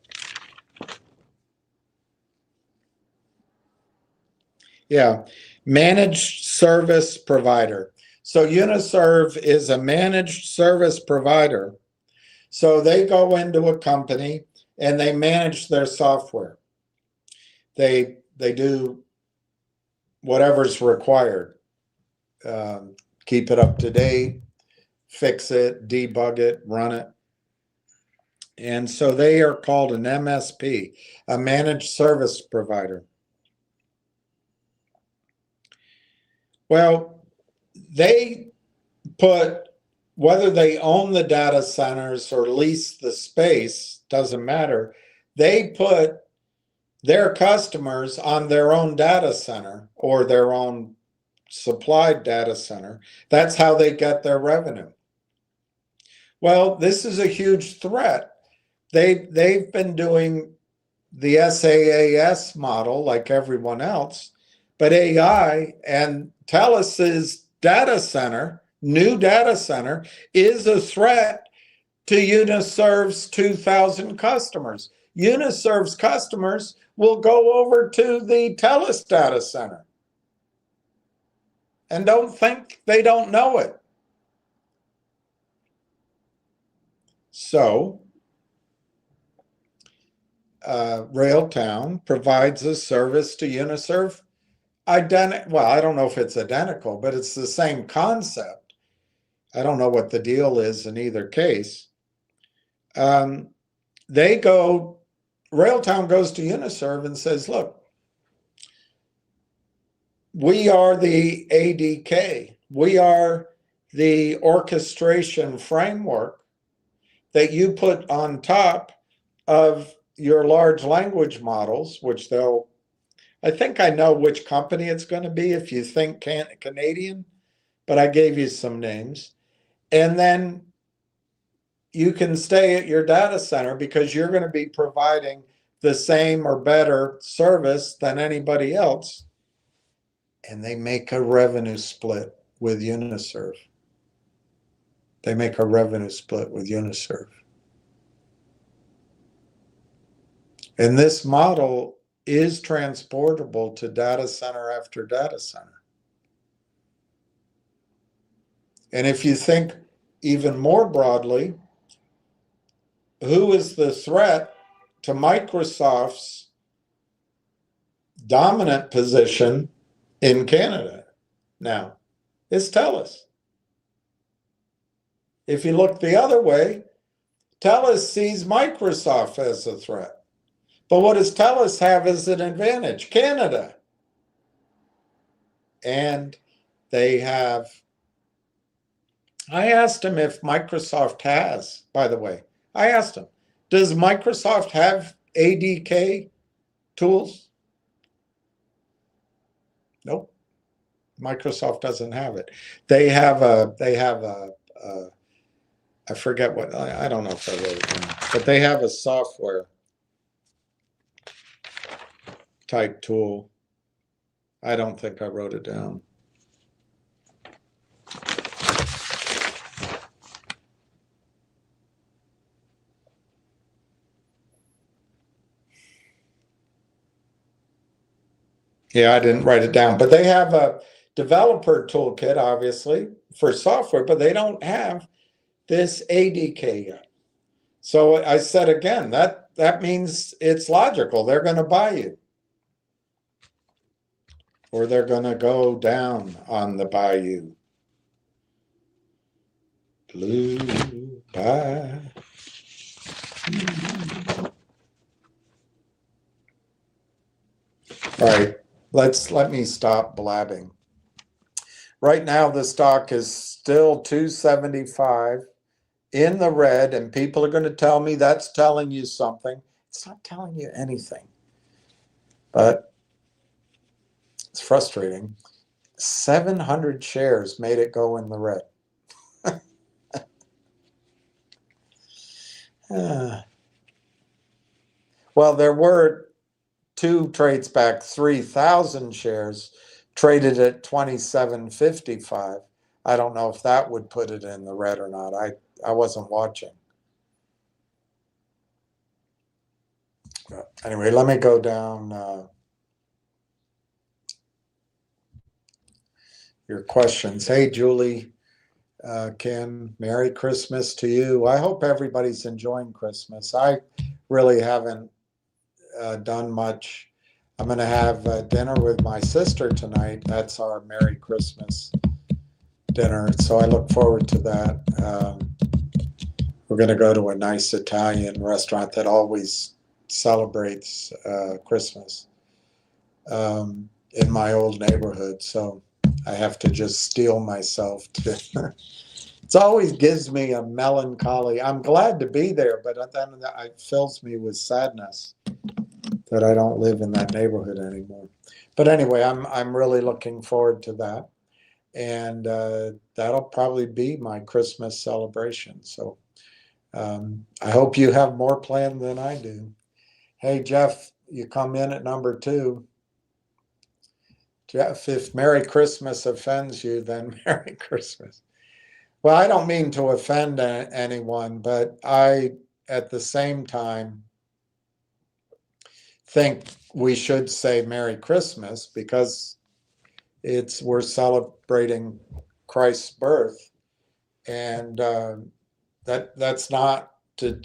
Yeah, managed service provider. So Uniserv is a managed service provider. So they go into a company and they manage their software. They do whatever's required. Keep it up to date, fix it, debug it, run it. And so they are called an MSP, a managed service provider. Well, they put, whether they own the data centers or lease the space, doesn't matter. They put their customers on their own data center or their own supplied data center. That's how they get their revenue. Well, this is a huge threat. They've been doing the SaaS model like everyone else, but AI and Teles's data center, new data center, is a threat to Uniserv's 2,000 customers. Uniserv's customers will go over to the Teles data center and don't think they don't know it. So, Railtown provides a service to Uniserv. Well, I don't know if it's identical, but it's the same concept. I don't know what the deal is in either case. Railtown goes to Uniserv and says, look, we are the ADK. We are the orchestration framework that you put on top of your large language models, which I think I know which company it's going to be if you think Canadian, but I gave you some names. And then you can stay at your data center because you're going to be providing the same or better service than anybody else. And they make a revenue split with Uniserv. They make a revenue split with Uniserv. And this model is transportable to data center after data center. And if you think even more broadly, who is the threat to Microsoft's dominant position in Canada now? It's Telus. If you look the other way, Telus sees Microsoft as a threat. But what does Telus have as an advantage? Canada. And they have, I asked him if Microsoft has, by the way, I asked him, does Microsoft have ADK tools? Nope. Microsoft doesn't have it. They have a I forget what, I don't know if I wrote it down, but they have a software type tool. I don't think I wrote it down. Yeah, I didn't write it down, but they have a developer toolkit, obviously, for software, but they don't have this ADK yet. So I said again, that means it's logical. They're going to buy you. Or they're going to go down on the bayou. Blue bayou. All right, let me stop blabbing. Right now, the stock is still 275 in the red, and people are going to tell me that's telling you something. It's not telling you anything, but it's frustrating. 700 shares made it go in the red. Well, there were two trades back, 3,000 shares traded at 27.55. I don't know if that would put it in the red or not. I wasn't watching. But anyway, let me go down your questions. Hey, Julie, Kim, Merry Christmas to you. I hope everybody's enjoying Christmas. I really haven't done much. I'm going to have dinner with my sister tonight. That's our Merry Christmas dinner. So I look forward to that. We're going to go to a nice Italian restaurant that always celebrates Christmas in my old neighborhood. So I have to just steel myself to. It always gives me a melancholy. I'm glad to be there, but then it fills me with sadness that I don't live in that neighborhood anymore. But anyway, I'm really looking forward to that, and that'll probably be my Christmas celebration. So I hope you have more planned than I do. Hey, Jeff, you come in at number 2. Jeff, if Merry Christmas offends you, then Merry Christmas. Well, I don't mean to offend anyone, but I, at the same time, think we should say Merry Christmas because we're celebrating Christ's birth, and that's not to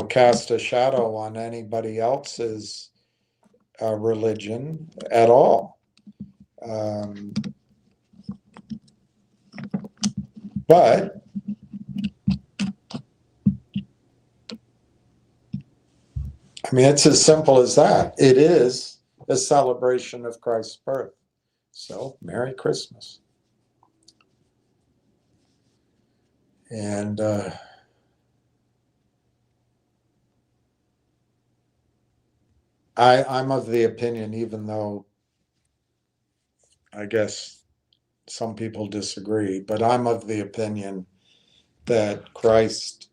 cast a shadow on anybody else's religion at all. But I mean, it's as simple as that. It is a celebration of Christ's birth. So, Merry Christmas. And I'm of the opinion, even though I guess some people disagree, but I'm of the opinion that Christ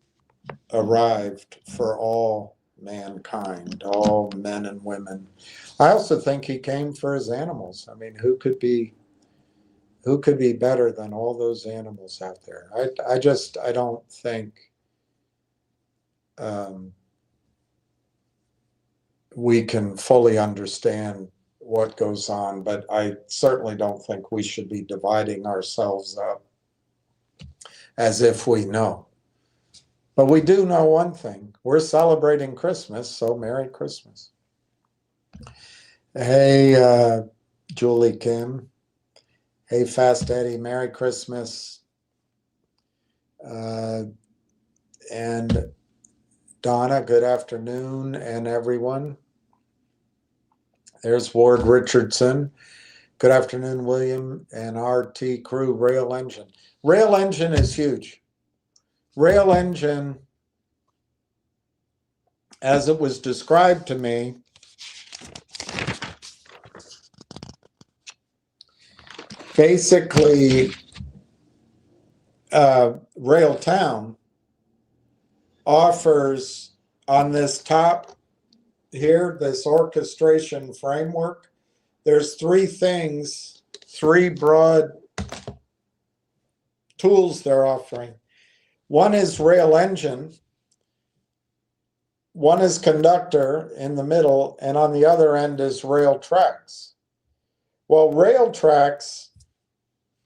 arrived for all mankind, all men and women. I also think he came for his animals. I mean, who could be better than all those animals out there? I don't think we can fully understand what goes on, but I certainly don't think we should be dividing ourselves up as if we know. But we do know one thing. We're celebrating Christmas, so Merry Christmas. Hey, Julie Kim. Hey, Fast Eddie, Merry Christmas. And Donna, good afternoon, and everyone. There's Ward Richardson. Good afternoon, William, and RT Crew, Rail Engine. Rail Engine is huge. Rail Engine as it was described to me, basically, Railtown offers on this top here, this orchestration framework, there's three things, three broad tools they're offering. One is Rail Engine, one is Conductor in the middle, and on the other end is Rail Tracks. Well, Rail Tracks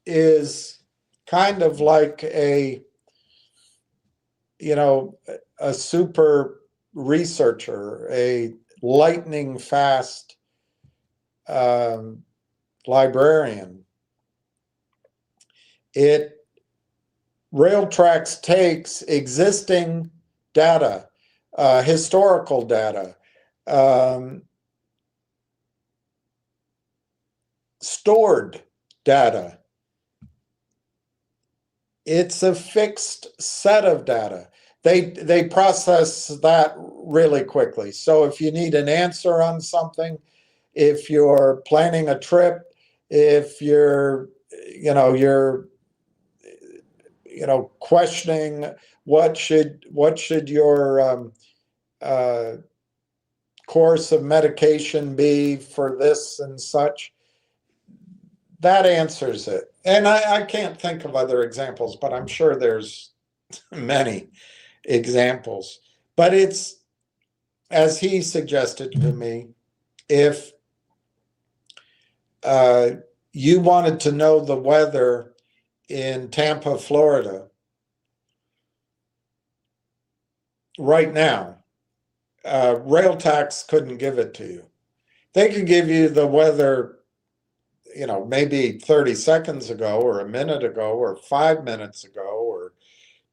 is kind of like a, you know, a super researcher, a lightning fast librarian. Rail Tracks takes existing data, historical data, stored data. It's a fixed set of data. They process that really quickly. So if you need an answer on something, if you're planning a trip, if you're questioning what should your course of medication be for this and such, that answers it. And I can't think of other examples, but I'm sure there's many examples. But it's, as he suggested to me, if you wanted to know the weather in Tampa, Florida, right now, RailTax couldn't give it to you. They could give you the weather, maybe 30 seconds ago or a minute ago or 5 minutes ago or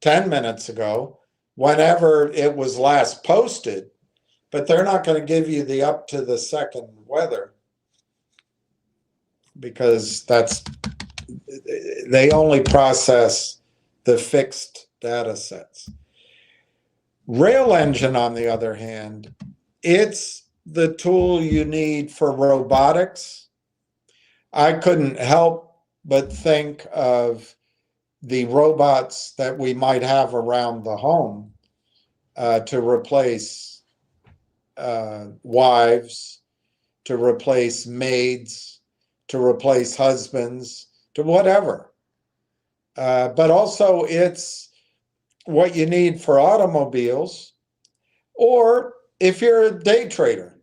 10 minutes ago, whenever it was last posted, but they're not going to give you the up to the second weather because they only process the fixed data sets. Rail Engine, on the other hand, it's the tool you need for robotics. I couldn't help but think of the robots that we might have around the home to replace wives, to replace maids, to replace husbands, to whatever. But also it's what you need for automobiles, or if you're a day trader,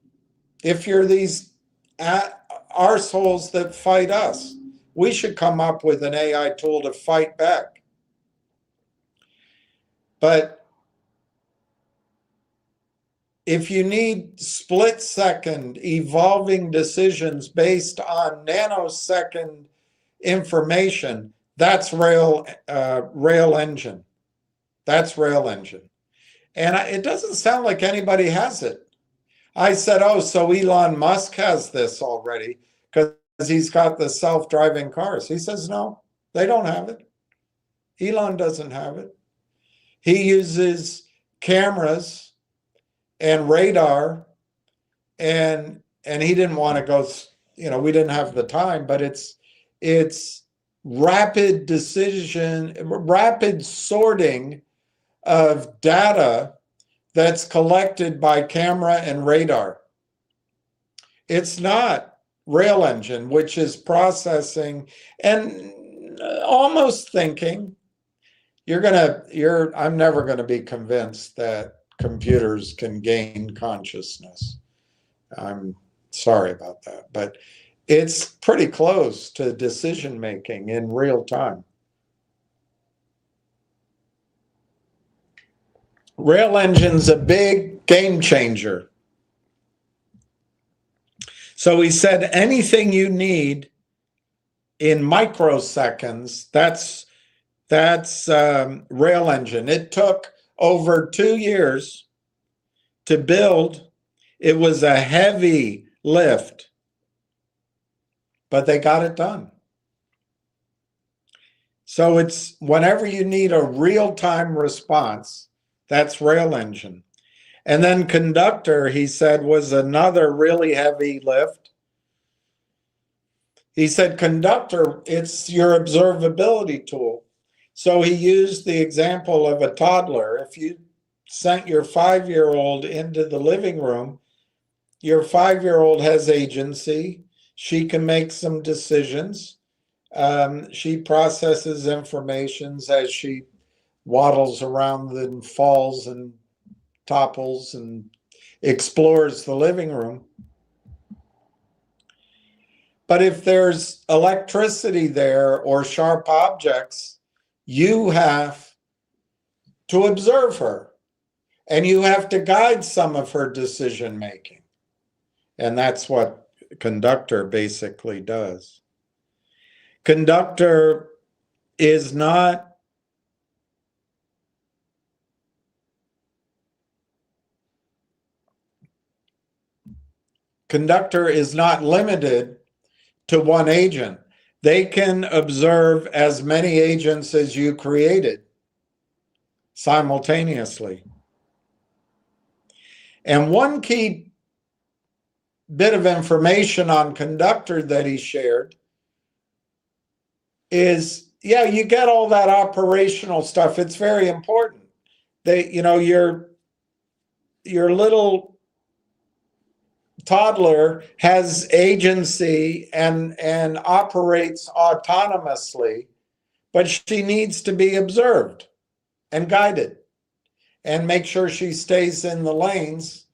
if you're these arseholes that fight us, we should come up with an AI tool to fight back. But if you need split-second evolving decisions based on nanosecond information, that's Rail Engine. That's Rail Engine. And it doesn't sound like anybody has it. I said, oh, so Elon Musk has this already because he's got the self-driving cars. He says, no, they don't have it. Elon doesn't have it. He uses cameras and radar, and he didn't want to go, we didn't have the time, but it's rapid sorting of data that's collected by camera and radar. It's not Rail Engine, which is processing and almost thinking. I'm never going to be convinced that computers can gain consciousness. I'm sorry about that, but it's pretty close to decision making in real time. Rail Engine's a big game changer. So he said anything you need in microseconds, that's Rail Engine. It took over 2 years to build. It was a heavy lift, but they got it done. So it's whenever you need a real-time response, that's Rail Engine. And then conductor, he said, was another really heavy lift. He said, conductor, it's your observability tool. So he used the example of a toddler. If you sent your 5-year-old into the living room, your 5-year-old has agency. She can make some decisions. She processes information as she waddles around and falls and topples and explores the living room. But if there's electricity there or sharp objects, you have to observe her and you have to guide some of her decision making. And that's what conductor basically does. Conductor is not limited to one agent. They can observe as many agents as you created simultaneously. And one key bit of information on conductor that he shared is, yeah, you get all that operational stuff. It's very important. Your little toddler has agency and operates autonomously, but she needs to be observed and guided and make sure she stays in the lanes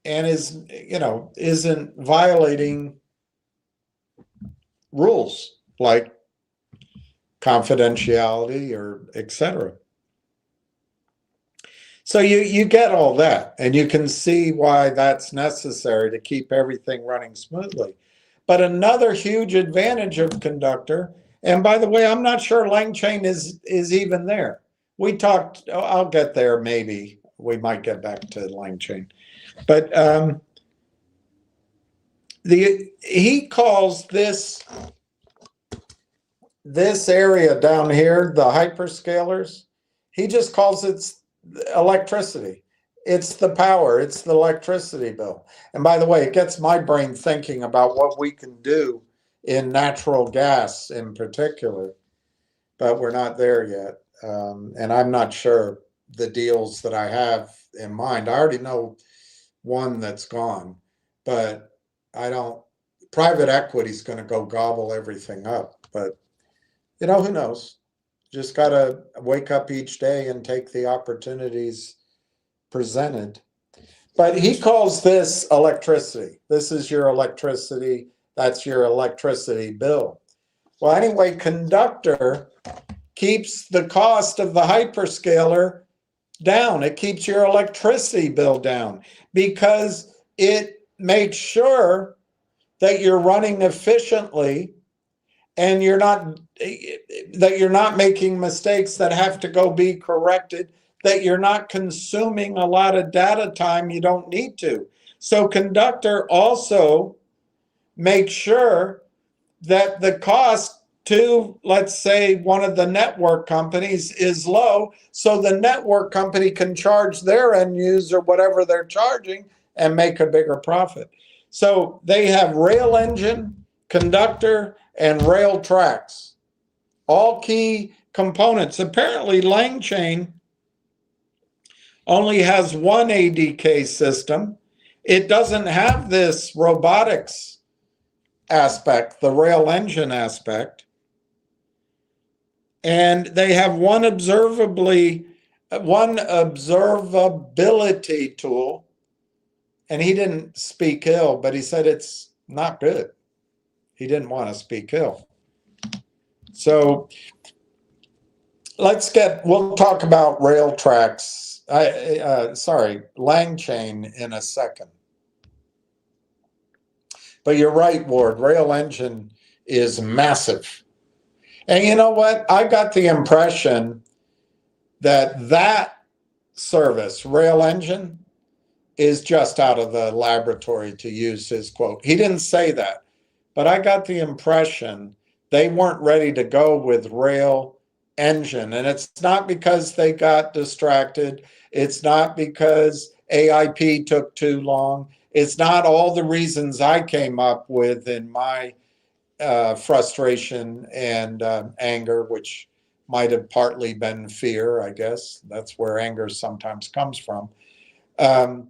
and isn't violating rules like confidentiality or etc. So you get all that, and you can see why that's necessary to keep everything running smoothly. But another huge advantage of conductor, and by the way, I'm not sure LangChain is even there. We talked, I'll get there maybe. We might get back to LangChain. But he calls this area down here, the hyperscalers, he just calls it electricity. It's the power, it's the electricity bill. And by the way, it gets my brain thinking about what we can do in natural gas in particular, but we're not there yet. And I'm not sure the deals that I have in mind. I already know one that's gone, but private equity is going to go gobble everything up. But who knows? Just got to wake up each day and take the opportunities presented. But he calls this electricity. This is your electricity. That's your electricity bill. Well, anyway, conductor keeps the cost of the hyperscaler down. It keeps your electricity bill down because it makes sure that you're running efficiently and you're not making mistakes that have to go be corrected, that you're not consuming a lot of data time you don't need to. So conductor also makes sure that the cost to, let's say, one of the network companies is low, so the network company can charge their end user whatever they're charging and make a bigger profit. So they have rail engine, conductor, and rail tracks, all key components. Apparently, LangChain only has one ADK system. It doesn't have this robotics aspect, the rail engine aspect. And they have one observability tool. And he didn't speak ill, but he said it's not good. He didn't want to speak ill. So we'll talk about rail tracks. LangChain in a second. But you're right, Ward, rail engine is massive. And you know what? I got the impression that service, rail engine, is just out of the laboratory, to use his quote. He didn't say that. But I got the impression they weren't ready to go with rail engine. And it's not because they got distracted. It's not because AIP took too long. It's not all the reasons I came up with in my frustration and anger, which might have partly been fear, I guess. That's where anger sometimes comes from. None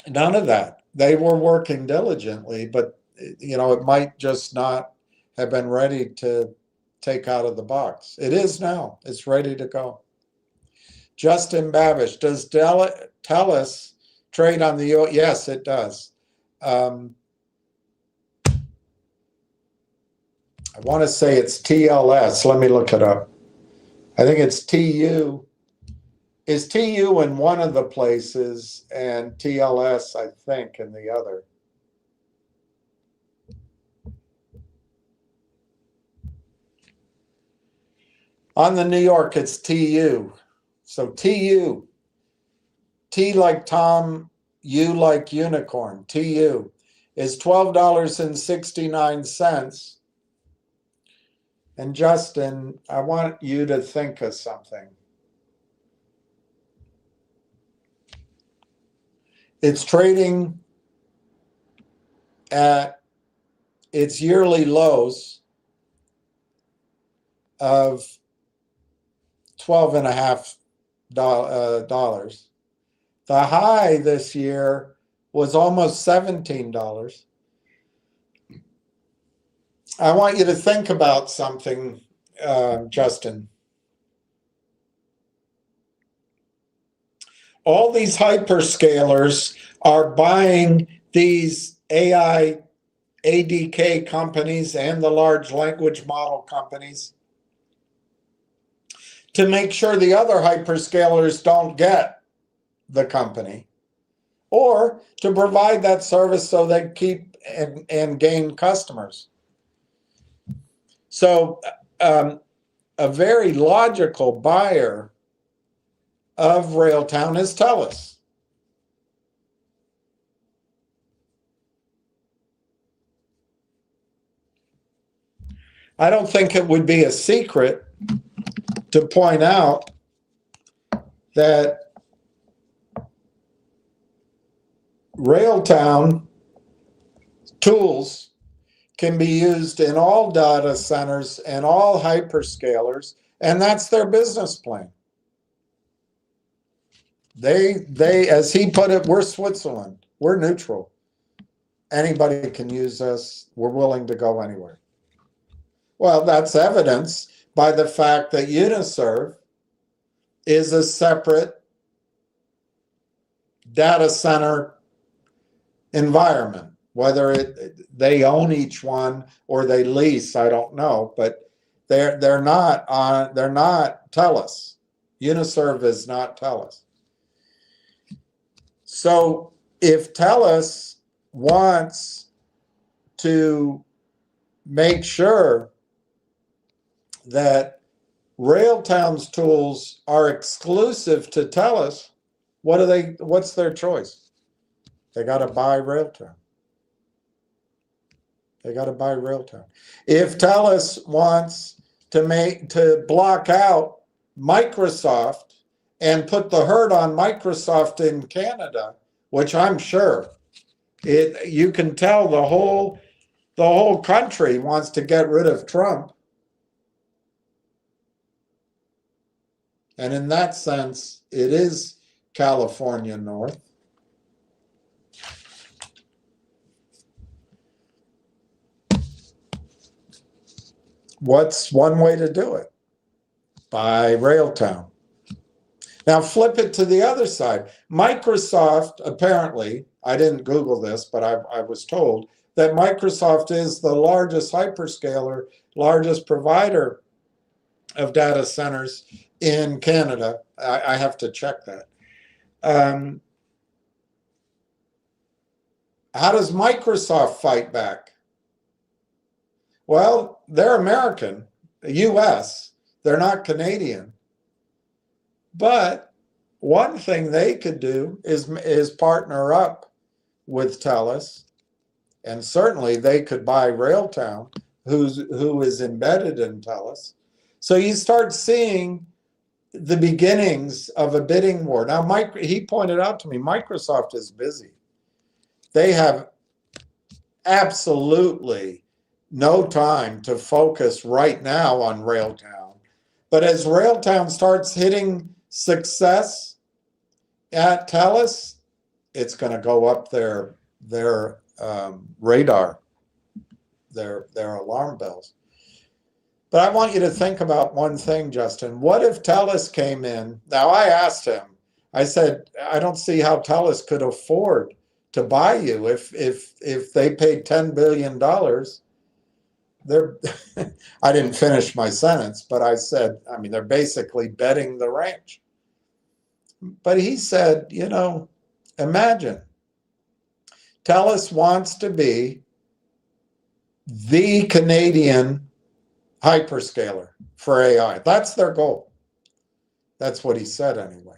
of that. They were working diligently, but it might just not have been ready to take out of the box. It is now. It's ready to go. Justin Babish, does TELUS trade on the U.S.? Yes, it does. I want to say it's TLS. Let me look it up. I think it's TU. Is TU in one of the places and TLS, I think, in the other. On the New York, it's TU. So TU. T like Tom, U like unicorn. TU is $12.69. And Justin, I want you to think of something. It's trading at its yearly lows of $12.50. The high this year was almost $17. I want you to think about something, Justin. All these hyperscalers are buying these AI, ADK companies and the large language model companies to make sure the other hyperscalers don't get the company, or to provide that service so they keep and gain customers. So a very logical buyer of Railtown is TELUS. I don't think it would be a secret to point out that Railtown tools can be used in all data centers and all hyperscalers, and that's their business plan. They, as he put it, we're Switzerland. We're neutral. Anybody can use us. We're willing to go anywhere. Well, that's evidenced by the fact that Uniserve is a separate data center environment. Whether they own each one or they lease, I don't know, but they're not TELUS. Uniserve is not TELUS. So if TELUS wants to make sure that Railtown's tools are exclusive to TELUS, what's their choice? They got to buy Railtown. They got to buy Railtown. If TELUS wants to block out Microsoft and put the hurt on Microsoft in Canada, which I'm sure you can tell the whole country wants to get rid of Trump. And in that sense, it is California North. What's one way to do it? Buy Railtown. Now flip it to the other side. Microsoft, apparently, I didn't Google this, but I was told that Microsoft is the largest hyperscaler, largest provider of data centers in Canada. I have to check that. How does Microsoft fight back? Well, they're American, US. They're not Canadian. But one thing they could do is partner up with TELUS, and certainly they could buy Railtown, who is embedded in TELUS. So you start seeing the beginnings of a bidding war. Now, he pointed out to me, Microsoft is busy. They have absolutely no time to focus right now on Railtown. But as Railtown starts hitting success at TELUS, it's going to go up their radar, their alarm bells. But I want you to think about one thing, Justin. What if TELUS came in? Now, I asked him, I said, I don't see how TELUS could afford to buy you if they paid $10 billion. They're I didn't finish my sentence, but I said, I mean, they're basically betting the ranch. But he said, imagine TELUS wants to be the Canadian hyperscaler for AI. That's their goal. That's what he said anyway.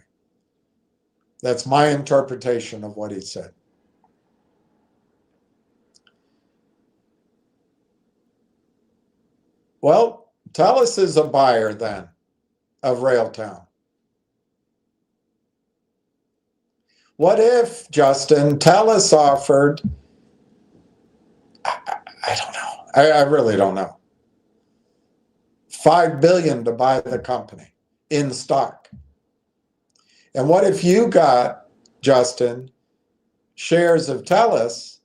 That's my interpretation of what he said. Well, TELUS is a buyer then of Railtown. What if, Justin, TELUS offered, I don't know, I really don't know, $5 billion to buy the company in stock? And what if you got, Justin, shares of TELUS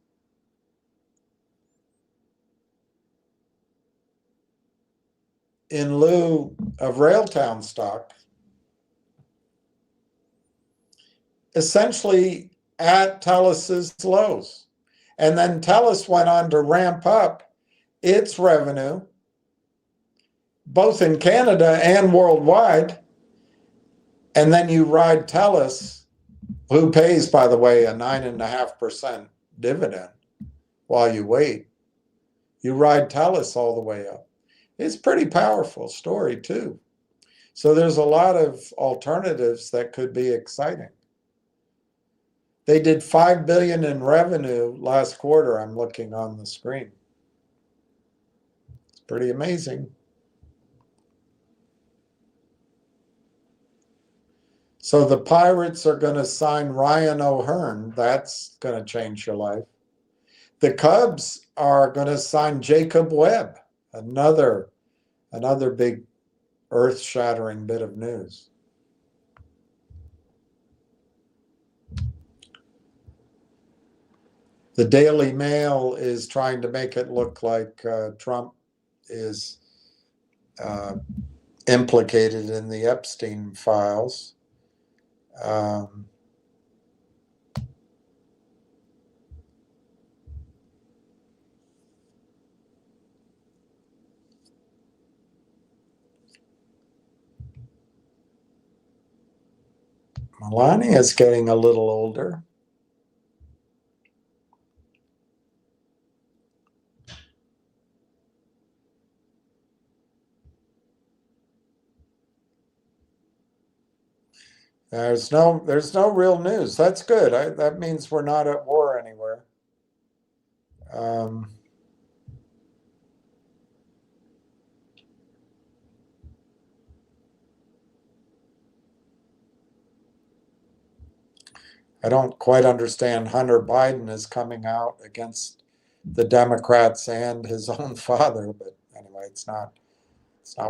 in lieu of Railtown stock, essentially at TELUS's lows? And then TELUS went on to ramp up its revenue, both in Canada and worldwide. And then you ride TELUS, who pays, by the way, a 9.5% dividend while you wait. You ride TELUS all the way up. It's a pretty powerful story, too. So there's a lot of alternatives that could be exciting. They did $5 billion in revenue last quarter. I'm looking on the screen. It's pretty amazing. So the Pirates are going to sign Ryan O'Hearn. That's going to change your life. The Cubs are going to sign Jacob Webb, another big earth-shattering bit of news. The Daily Mail is trying to make it look like Trump is implicated in the Epstein files. Melania is getting a little older. There's no real news. That's good. That means we're not at war anywhere. I don't quite understand. Hunter Biden is coming out against the Democrats and his own father, but anyway, it's not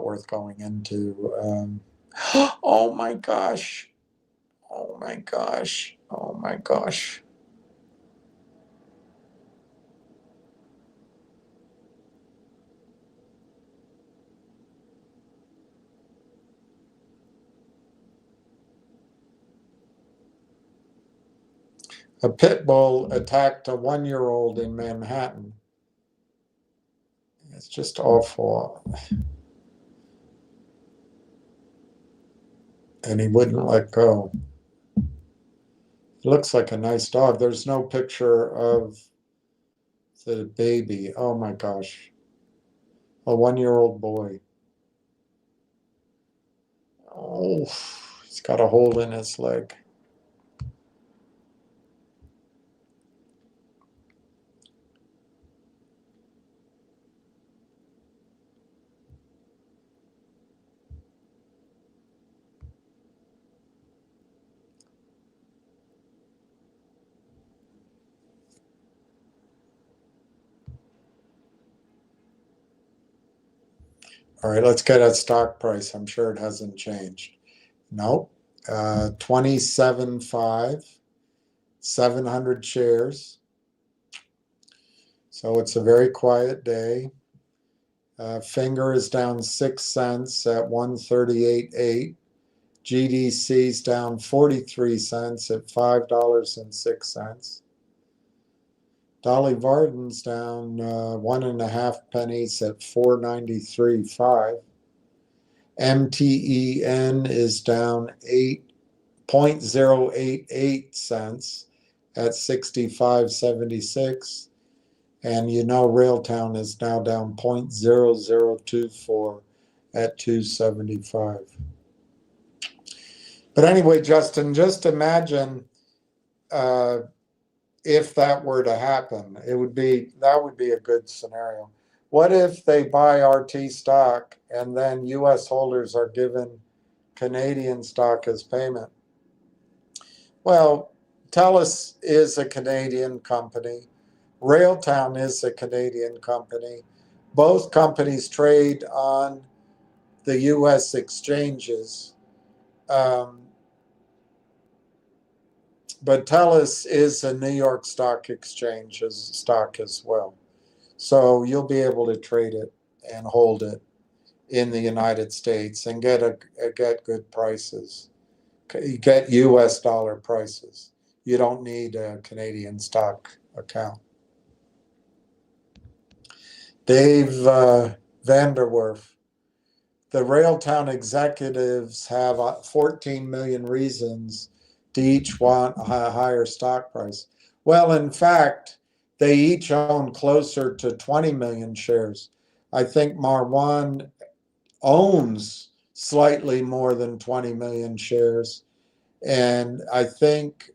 worth going into. Oh my gosh. Oh my gosh. Oh my gosh. A pit bull attacked a 1-year-old in Manhattan. It's just awful. And he wouldn't let go. It looks like a nice dog. There's no picture of the baby. Oh my gosh. A 1-year-old boy. Oh, he's got a hole in his leg. All right, let's get a stock price. I'm sure it hasn't changed. Nope. 27.5, 700 shares. So it's a very quiet day. Finger is down 6 cents at 138.8. GDC's down 43 cents at $5.06. Dolly Varden's down 1.5 pennies at 493.5. MTEN is down 8.088 cents at 65.76. And Railtown is now down 0.0024 at 275. But anyway, Justin, just imagine if that were to happen, that would be a good scenario. What if they buy RT stock and then U.S. holders are given Canadian stock as payment? Well, TELUS is a Canadian company. Railtown is a Canadian company. Both companies trade on the U.S. exchanges. But TELUS is a New York Stock Exchange stock as well. So you'll be able to trade it and hold it in the United States and get good prices. You get US dollar prices. You don't need a Canadian stock account. Dave Vanderwerf, the Railtown executives have 14 million reasons to each want a higher stock price. Well, in fact, they each own closer to 20 million shares. I think Marwan owns slightly more than 20 million shares. And I think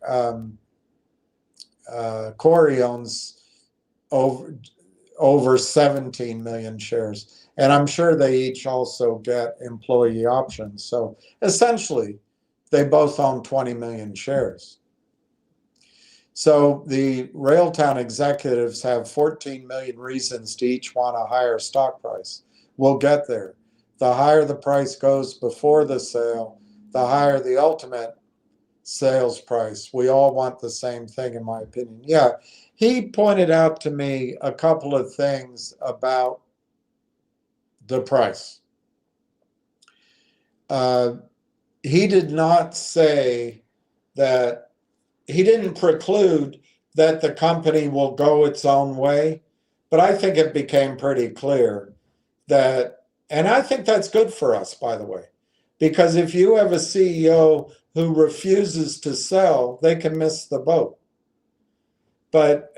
Corey owns over 17 million shares. And I'm sure they each also get employee options. So essentially, they both own 20 million shares. So the Railtown executives have 14 million reasons to each want a higher stock price. We'll get there. The higher the price goes before the sale, the higher the ultimate sales price. We all want the same thing, in my opinion. Yeah, he pointed out to me a couple of things about the price. He did not say that, he didn't preclude that the company will go its own way, but I think it became pretty clear that, and I think that's good for us, by the way, because if you have a CEO who refuses to sell, they can miss the boat. But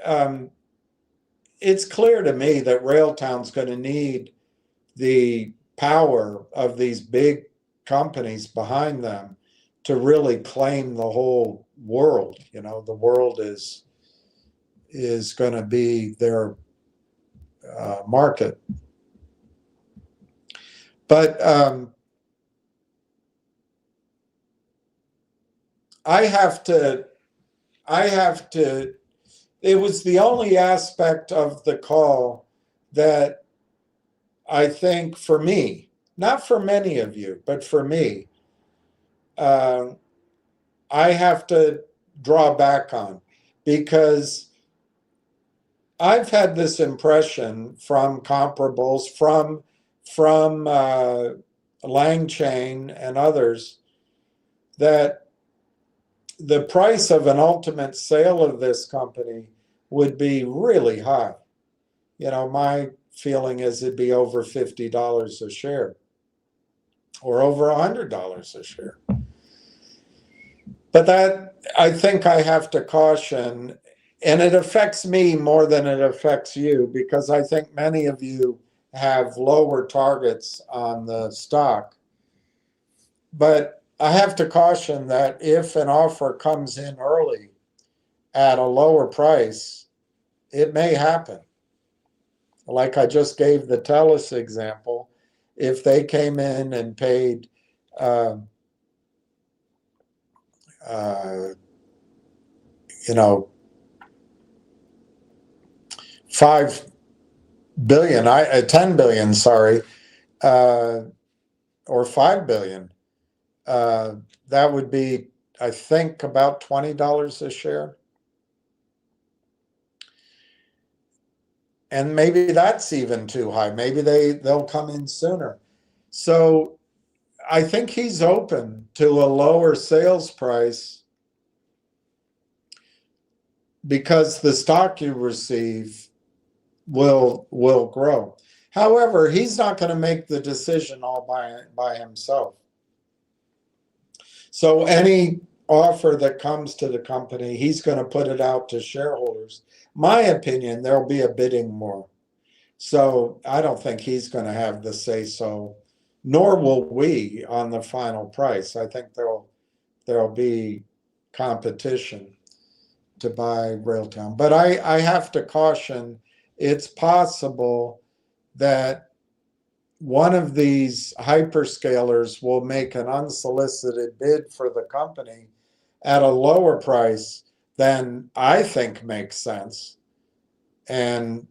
it's clear to me that Railtown's going to need the power of these big companies behind them to really claim the whole world. The world is going to be their market. But I have to, it was the only aspect of the call that I think, for me, not for many of you, but for me, I have to draw back on, because I've had this impression from comparables, from Lang Chain and others, that the price of an ultimate sale of this company would be really high. My feeling is it'd be over $50 a share or over $100 a share. But that, I think I have to caution, and it affects me more than it affects you, because I think many of you have lower targets on the stock. But I have to caution that if an offer comes in early at a lower price, it may happen. Like I just gave the TELUS example, if they came in and paid $5 billion, 10 billion, sorry, or 5 billion. That would be, I think, about $20 a share. And maybe that's even too high. Maybe they'll come in sooner. So I think he's open to a lower sales price because the stock you receive will grow. However, he's not going to make the decision all by himself. So any offer that comes to the company, he's going to put it out to shareholders. My opinion, there'll be a bidding war. So I don't think he's going to have the say so, nor will we on the final price. I think there'll be competition to buy Railtown. But I have to caution, it's possible that one of these hyperscalers will make an unsolicited bid for the company at a lower price than I think makes sense. And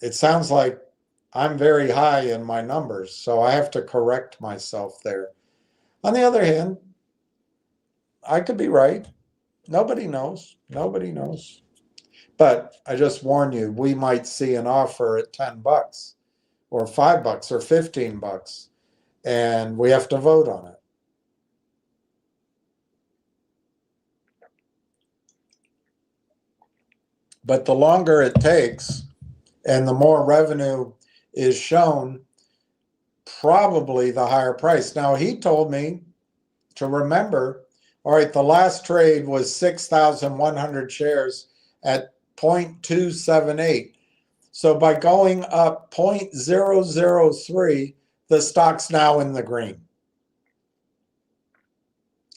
it sounds like I'm very high in my numbers, so I have to correct myself there. On the other hand, I could be right. Nobody knows. Nobody knows. But I just warn you, we might see an offer at $10 or $5 or $15, and we have to vote on it. But the longer it takes and the more revenue is shown, probably the higher price. Now, he told me to remember, all right, the last trade was 6,100 shares at 0.278. So by going up 0.003, the stock's now in the green.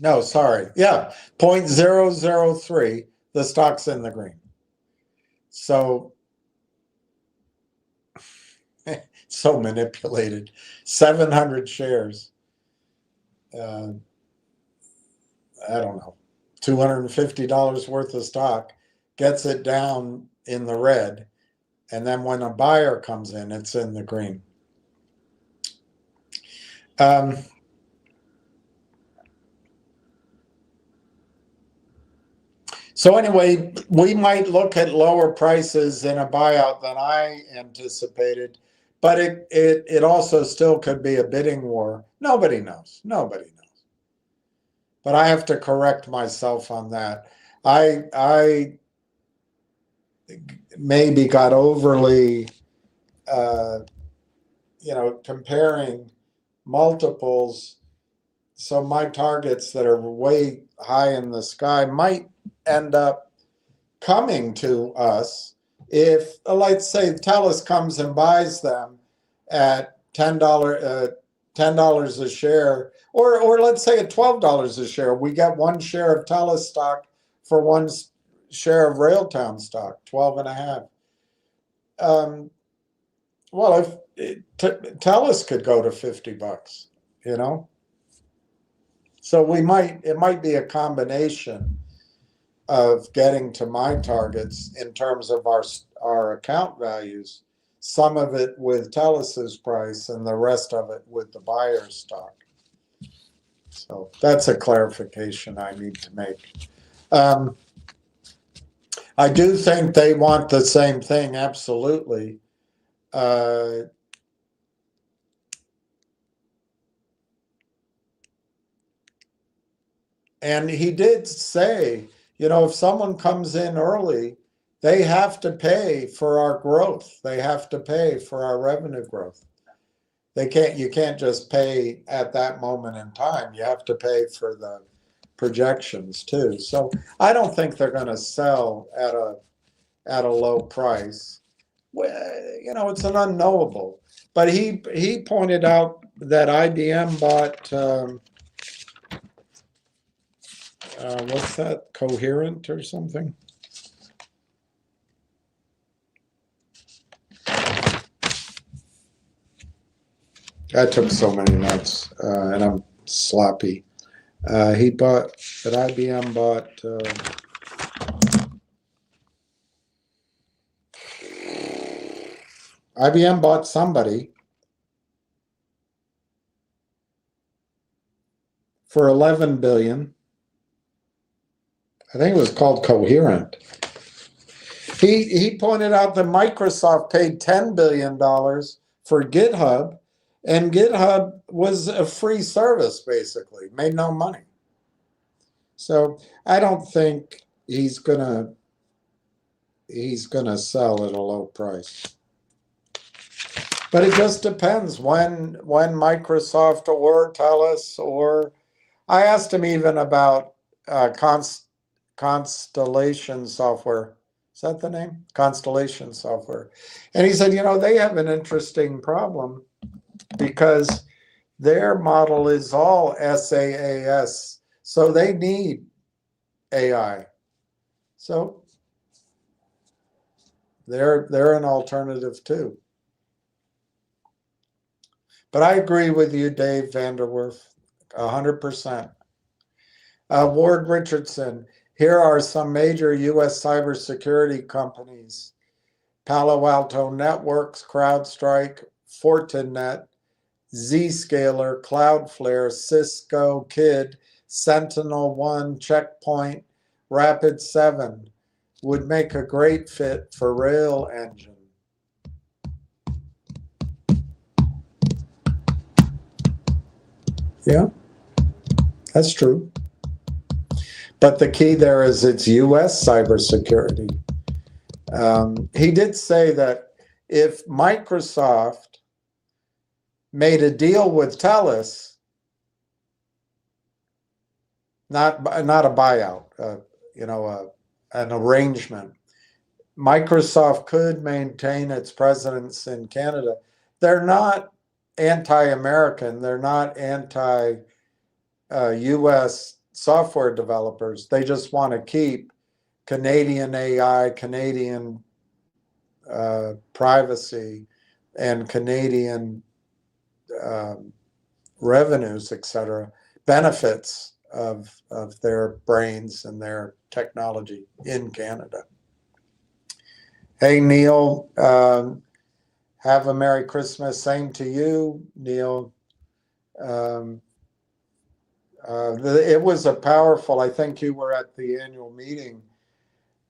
No, sorry. Yeah, 0.003, the stock's in the green. So, so manipulated. 700 shares. I don't know, $250 worth of stock, gets it down in the red. And then when a buyer comes in, it's in the green. So anyway, we might look at lower prices in a buyout than I anticipated, but it also still could be a bidding war. Nobody knows. Nobody knows. But I have to correct myself on that. I maybe got overly, comparing multiples. So my targets that are way high in the sky might end up coming to us if, let's say, TELUS comes and buys them at $10 a share, or let's say at $12 a share. We get one share of TELUS stock for one share of Railtown stock, 12.5. Well, if TELUS could go to $50, So it might be a combination of getting to my targets in terms of our account values, some of it with TELUS's price and the rest of it with the buyer's stock. So that's a clarification I need to make. I do think they want the same thing, absolutely. And he did say, if someone comes in early, they have to pay for our growth. They have to pay for our revenue growth. You can't just pay at that moment in time. You have to pay for the projections too. So I don't think they're going to sell at a low price. Well, it's an unknowable. But he pointed out that IBM bought what's that? Coherent or something? I took so many notes, and I'm sloppy. IBM bought somebody for 11 billion. I think it was called Coherent. He pointed out that Microsoft paid $10 billion for GitHub, and GitHub was a free service, basically, made no money. So I don't think he's gonna sell at a low price. But it just depends when Microsoft or TELUS, or I asked him even about Constellation Software. Is that the name? Constellation Software. And he said, they have an interesting problem because their model is all SaaS. So they need AI. So they're an alternative too. But I agree with you, Dave Vanderwerf, 100%. Ward Richardson, here are some major U.S. cybersecurity companies: Palo Alto Networks, CrowdStrike, Fortinet, Zscaler, Cloudflare, Cisco, KID, SentinelOne, Checkpoint, Rapid7 would make a great fit for Rail Engine. Yeah, that's true. But the key there is it's U.S. cybersecurity. He did say that if Microsoft made a deal with TELUS, not a buyout, an arrangement, Microsoft could maintain its presence in Canada. They're not anti-American. They're not anti-U.S. software developers. They just want to keep Canadian AI, Canadian privacy, and Canadian revenues, etc., benefits of their brains and their technology in Canada. Hey, Neil, have a Merry Christmas. Same to you, Neil. It was a powerful, I think you were at the annual meeting.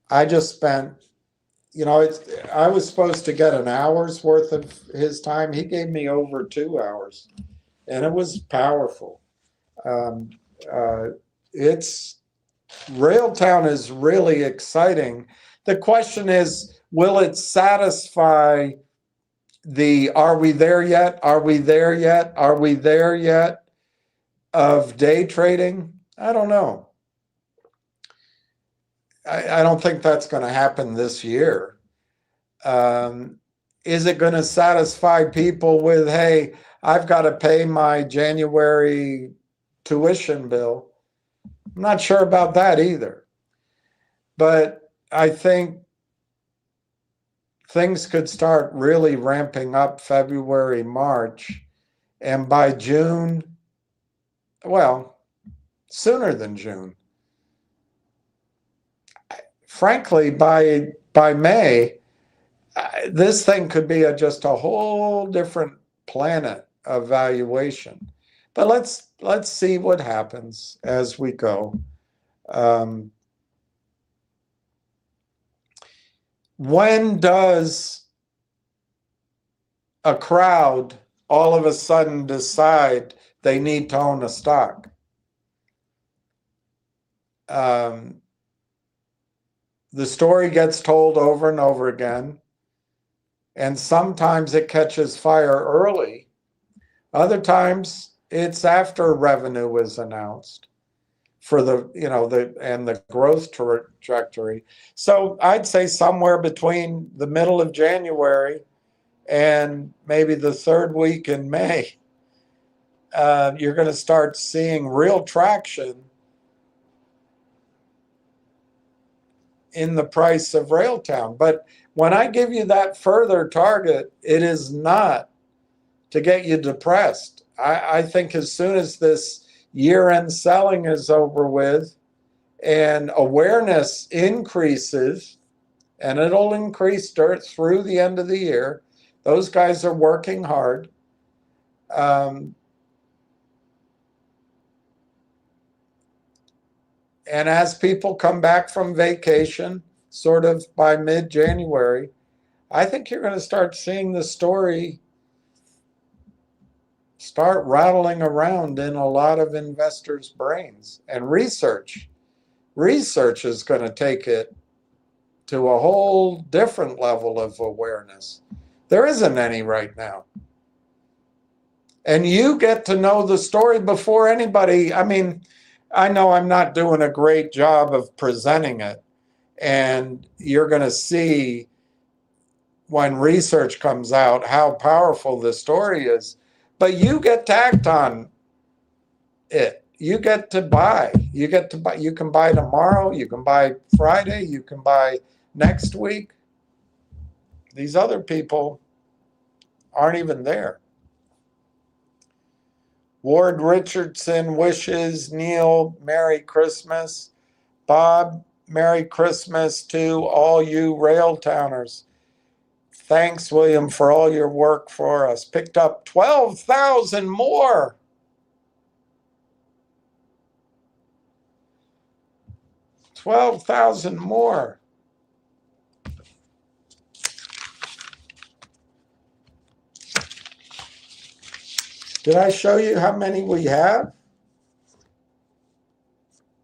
I just spent, I was supposed to get an hour's worth of his time. He gave me over 2 hours, and it was powerful. Railtown is really exciting. The question is, will it satisfy are we there yet? Are we there yet? Are we there yet of day trading? I don't know. I don't think that's going to happen this year. Is it going to satisfy people with, hey, I've got to pay my January tuition bill? I'm not sure about that either. But I think things could start really ramping up February, March, and by June, well, sooner than June. Frankly, by May, this thing could be just a whole different planet of valuation. But let's see what happens as we go. When does a crowd all of a sudden decide they need to own a stock? The story gets told over and over again, and sometimes it catches fire early. Other times it's after revenue is announced for the growth trajectory. So I'd say somewhere between the middle of January and maybe the third week in May, you're going to start seeing real traction in the price of Railtown. But when I give you that further target, it is not to get you depressed. I think as soon as this year-end selling is over with and awareness increases, and it'll increase through the end of the year, those guys are working hard. And as people come back from vacation, sort of by mid-January, I think you're going to start seeing the story start rattling around in a lot of investors' brains. And research is going to take it to a whole different level of awareness. There isn't any right now. And you get to know the story before anybody. I mean, I know I'm not doing a great job of presenting it. And you're going to see when research comes out how powerful the story is. But you get to act on it. You get to buy. You get to buy. You can buy tomorrow. You can buy Friday. You can buy next week. These other people aren't even there. Ward Richardson wishes Neil Merry Christmas. Bob, Merry Christmas to all you Railtowners. Thanks, William, for all your work for us. Picked up 12,000 more. $12,000 more. Did I show you how many we have?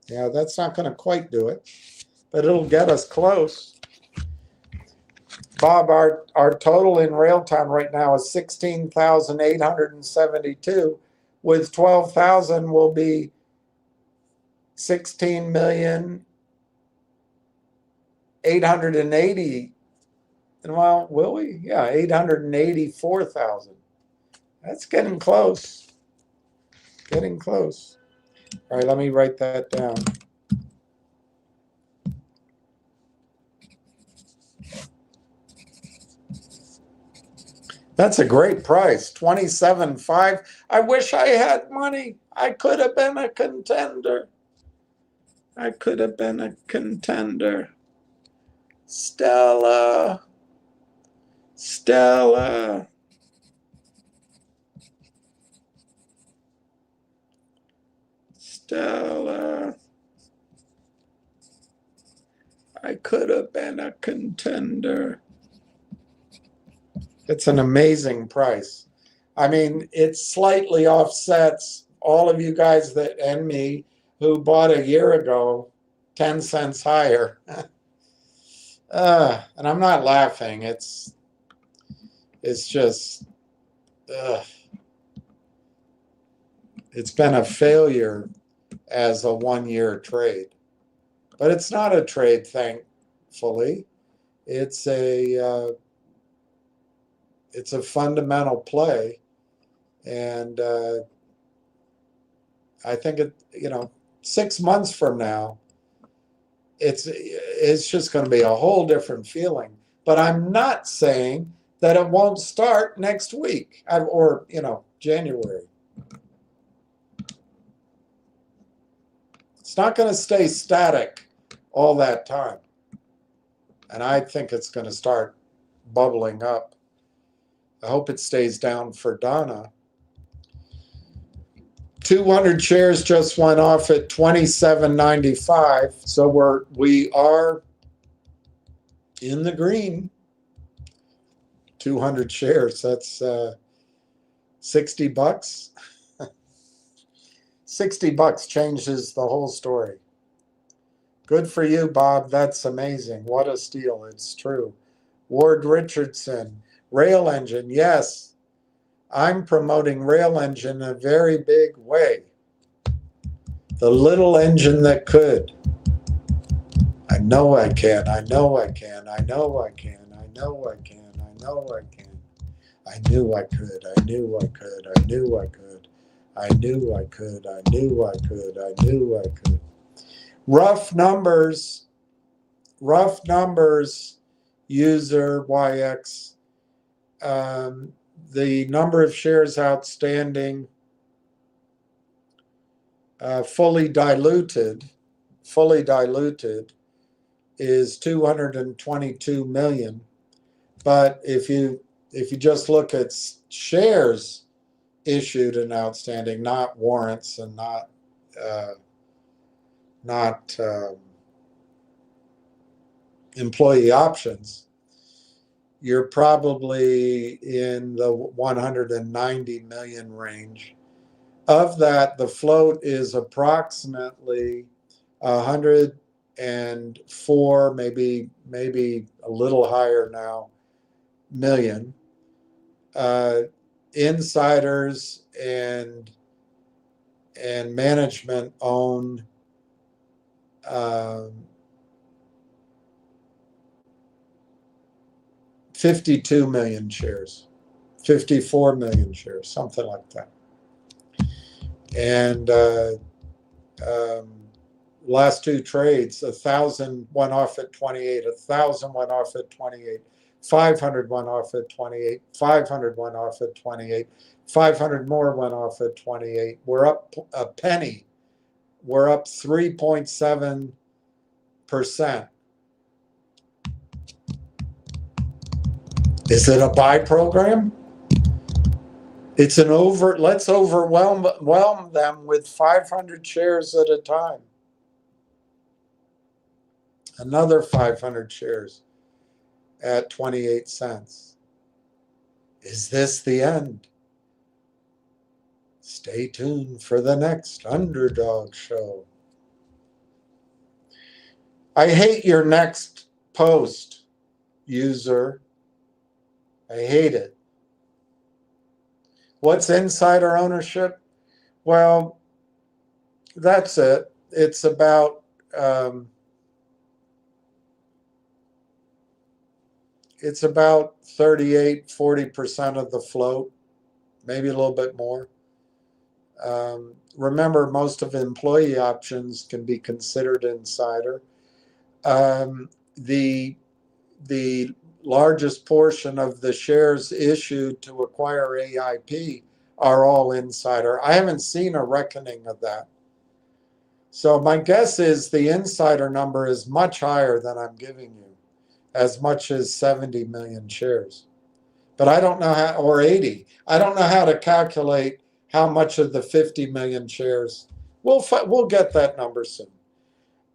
Yeah, that's not going to quite do it, but it'll get us close. Bob, our total in Railtown right now is 16,872. With 12,000 will be 16,880. Well, will we? Yeah, 884,000. That's getting close. Getting close. All right, let me write that down. That's a great price, $27,500. I wish I had money. I could have been a contender. I could have been a contender. Stella. Stella. Stella. I could have been a contender. It's an amazing price. I mean, it slightly offsets all of you guys that and me who bought a year ago 10 cents higher. And I'm not laughing. It's just, it's been a failure as a one-year trade. But it's not a trade, thankfully. It's a fundamental play, and I think 6 months from now, it's just going to be a whole different feeling. But I'm not saying that it won't start next week or January. It's not going to stay static all that time, and I think it's going to start bubbling up. I hope it stays down for Donna. 200 shares just went off at $27.95, so we are in the green. 200 shares, that's $60. $60 changes the whole story. Good for you, Bob. That's amazing. What a steal. It's true. Ward Richardson, Rail Engine. Yes, I'm promoting Rail Engine in a very big way. The little engine that could. I know I can. I know I can. I know I can. I know I can. I know I can. I knew I could. I knew I could. I knew I could. I knew I could. I knew I could. I knew I could. Rough numbers, user YX. The number of shares outstanding, fully diluted, is 222 million. But if you just look at shares issued and outstanding, not warrants and not not employee options, you're probably in the 190 million range. Of that, the float is approximately 104, maybe a little higher now, million. Insiders and management own 52 million shares, 54 million shares, something like that. And last two trades, 1,000 went off at 28, 1,000 went off at 28, 500 went off at 28, 500 went off at 28, 500 more went off at 28. We're up a penny. We're up 3.7%. Is it a buy program? It's an let's overwhelm them with 500 shares at a time. Another 500 shares at 28 cents. Is this the end? Stay tuned for the next Underdog Show. I hate your next post, user. I hate it. What's insider ownership? Well, that's it. It's about 38-40% of the float, maybe a little bit more. Remember, most of employee options can be considered insider. The largest portion of the shares issued to acquire AIP are all insider. I haven't seen a reckoning of that. So my guess is the insider number is much higher than I'm giving you, as much as 70 million shares. But I don't know how, or 80. I don't know how to calculate how much of the 50 million shares. We'll get that number soon.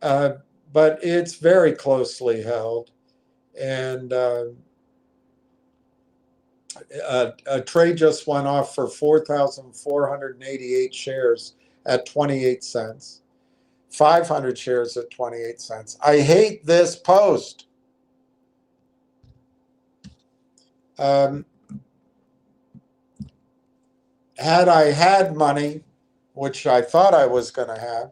But it's very closely held. And a trade just went off for 4,488 shares at 28 cents. 500 shares at 28 cents. I hate this post. Had I had money, which I thought I was going to have,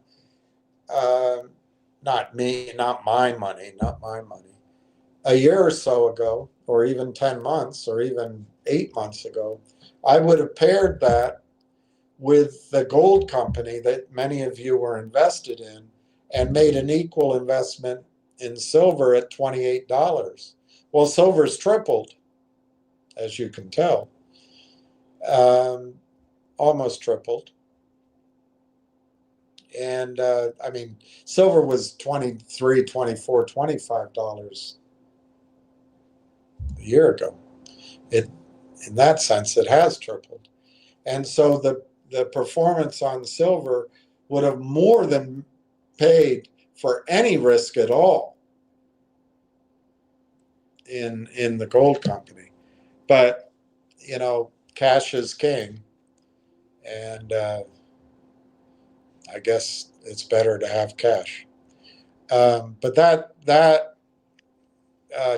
not my money, a year or so ago, or even 10 months, or even 8 months ago, I would have paired that with the gold company that many of you were invested in and made an equal investment in silver at $28. Well, silver's tripled, as you can tell, almost tripled. And I mean, silver was $23, $24, $25 a year ago. In that sense, it has tripled. And so the performance on silver would have more than paid for any risk at all in the gold company. But, you know, cash is king. And I guess it's better to have cash. But that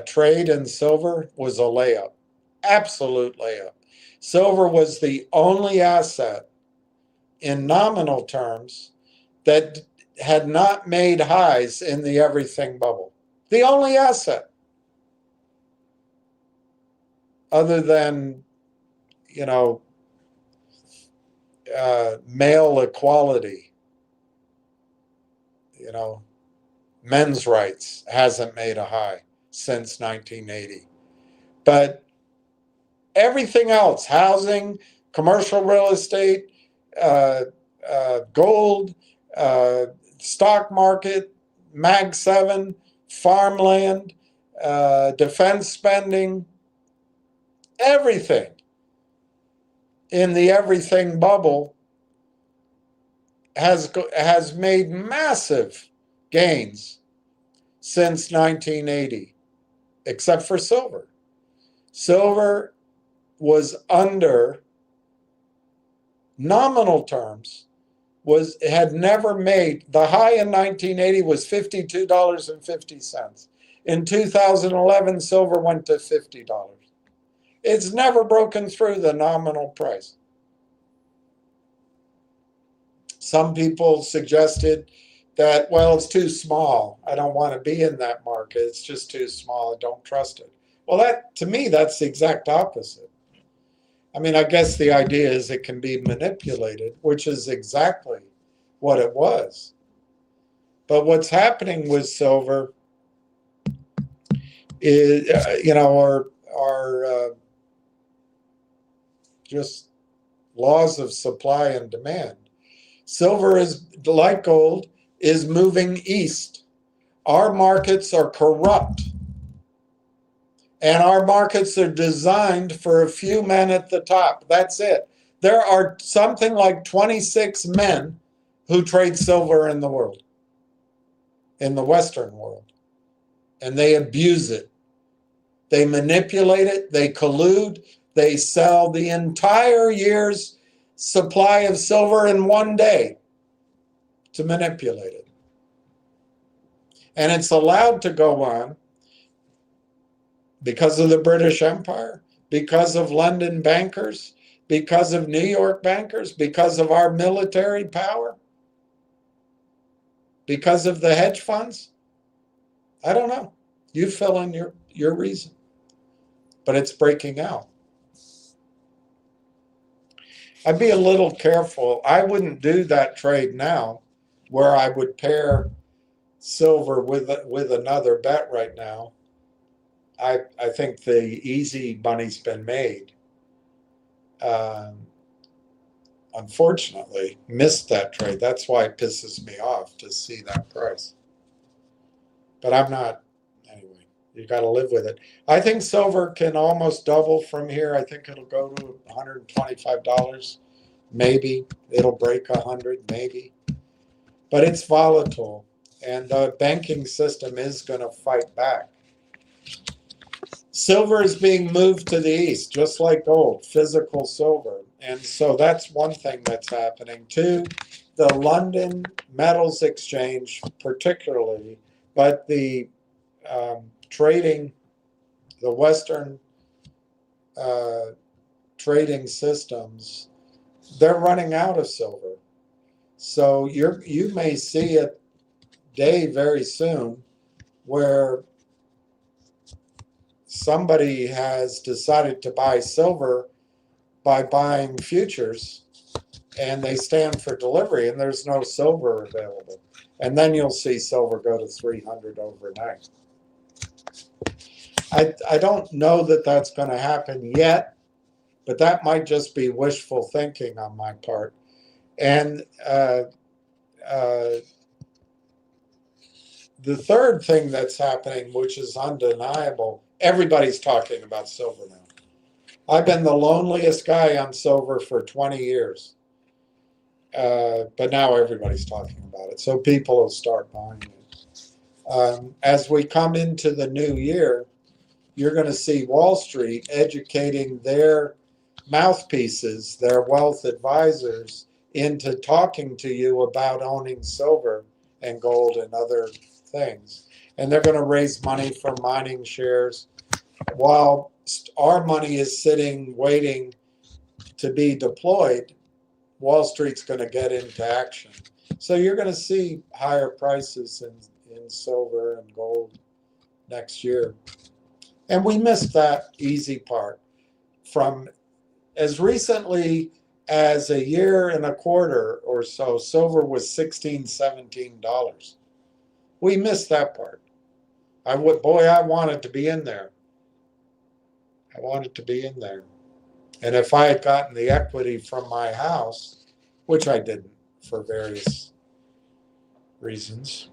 trade in silver was a layup, absolute layup. Silver was the only asset in nominal terms that had not made highs in the everything bubble. The only asset, other than, you know, male equality, you know, men's rights hasn't made a high since 1980. But everything else, housing, commercial real estate, gold, stock market, Mag 7, farmland, defense spending, everything in the everything bubble has made massive gains since 1980, except for silver. Silver was under nominal terms, had never made, the high in 1980 was $52.50. In 2011, silver went to $50. It's never broken through the nominal price. Some people suggested that, well, it's too small. I don't want to be in that market. It's just too small. I don't trust it. Well, that, to me, that's the exact opposite. I mean, I guess the idea is it can be manipulated, which is exactly what it was. But what's happening with silver is, are just laws of supply and demand. Silver is, like gold, is moving east. Our markets are corrupt. And our markets are designed for a few men at the top. That's it. There are something like 26 men who trade silver in the world, in the Western world. And they abuse it. They manipulate it. They collude. They sell the entire year's supply of silver in one day to manipulate it. And it's allowed to go on because of the British Empire, because of London bankers, because of New York bankers, because of our military power, because of the hedge funds. I don't know. You fill in your reason. But it's breaking out. I'd be a little careful. I wouldn't do that trade now where I would pair silver with another bet right now. I think the easy money's been made. Unfortunately, missed that trade. That's why it pisses me off to see that price. But I'm not, anyway, you got to live with it. I think silver can almost double from here. I think it'll go to $125. Maybe it'll break 100, maybe. But it's volatile, and the banking system is going to fight back. Silver is being moved to the east, just like gold, physical silver. And so that's one thing that's happening. Two, the London Metals Exchange particularly, but the trading, the Western trading systems, they're running out of silver. So you may see a day very soon where somebody has decided to buy silver by buying futures, and they stand for delivery, and there's no silver available. And then you'll see silver go to 300 overnight. I don't know that that's going to happen yet, but that might just be wishful thinking on my part. And the third thing that's happening, which is undeniable, everybody's talking about silver now. I've been the loneliest guy on silver for 20 years. But now everybody's talking about it. So people will start buying it. As we come into the new year, you're going to see Wall Street educating their mouthpieces, their wealth advisors, into talking to you about owning silver and gold and other things. And they're going to raise money for mining shares while our money is sitting waiting to be deployed. Wall Street's going to get into action. So you're going to see higher prices in silver and gold next year. And we missed that easy part. From as recently as a year and a quarter or so, silver was $16, $17. We missed that part. I wanted to be in there. I wanted to be in there. And if I had gotten the equity from my house, which I didn't for various reasons,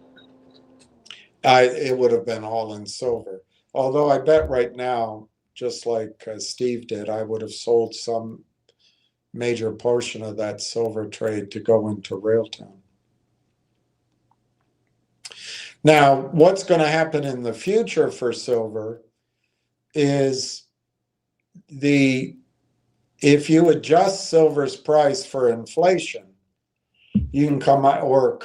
it would have been all in silver. Although I bet right now, just like Steve did, I would have sold some major portion of that silver trade to go into Railtown. Now, what's going to happen in the future for silver is if you adjust silver's price for inflation, you can come up or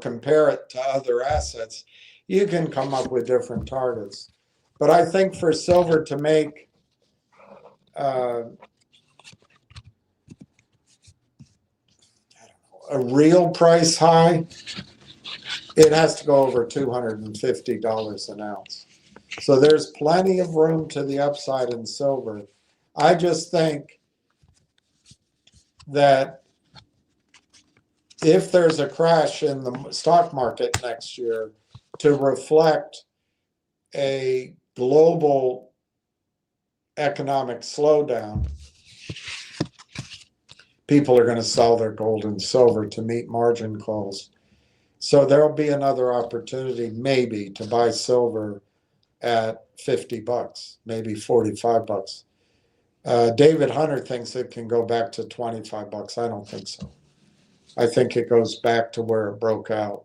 compare it to other assets, you can come up with different targets. But I think for silver to make a real price high, it has to go over $250 an ounce. So there's plenty of room to the upside in silver. I just think that if there's a crash in the stock market next year to reflect a global economic slowdown, people are going to sell their gold and silver to meet margin calls. So there'll be another opportunity maybe to buy silver at $50, maybe $45. David Hunter thinks it can go back to $25. I don't think so. I think it goes back to where it broke out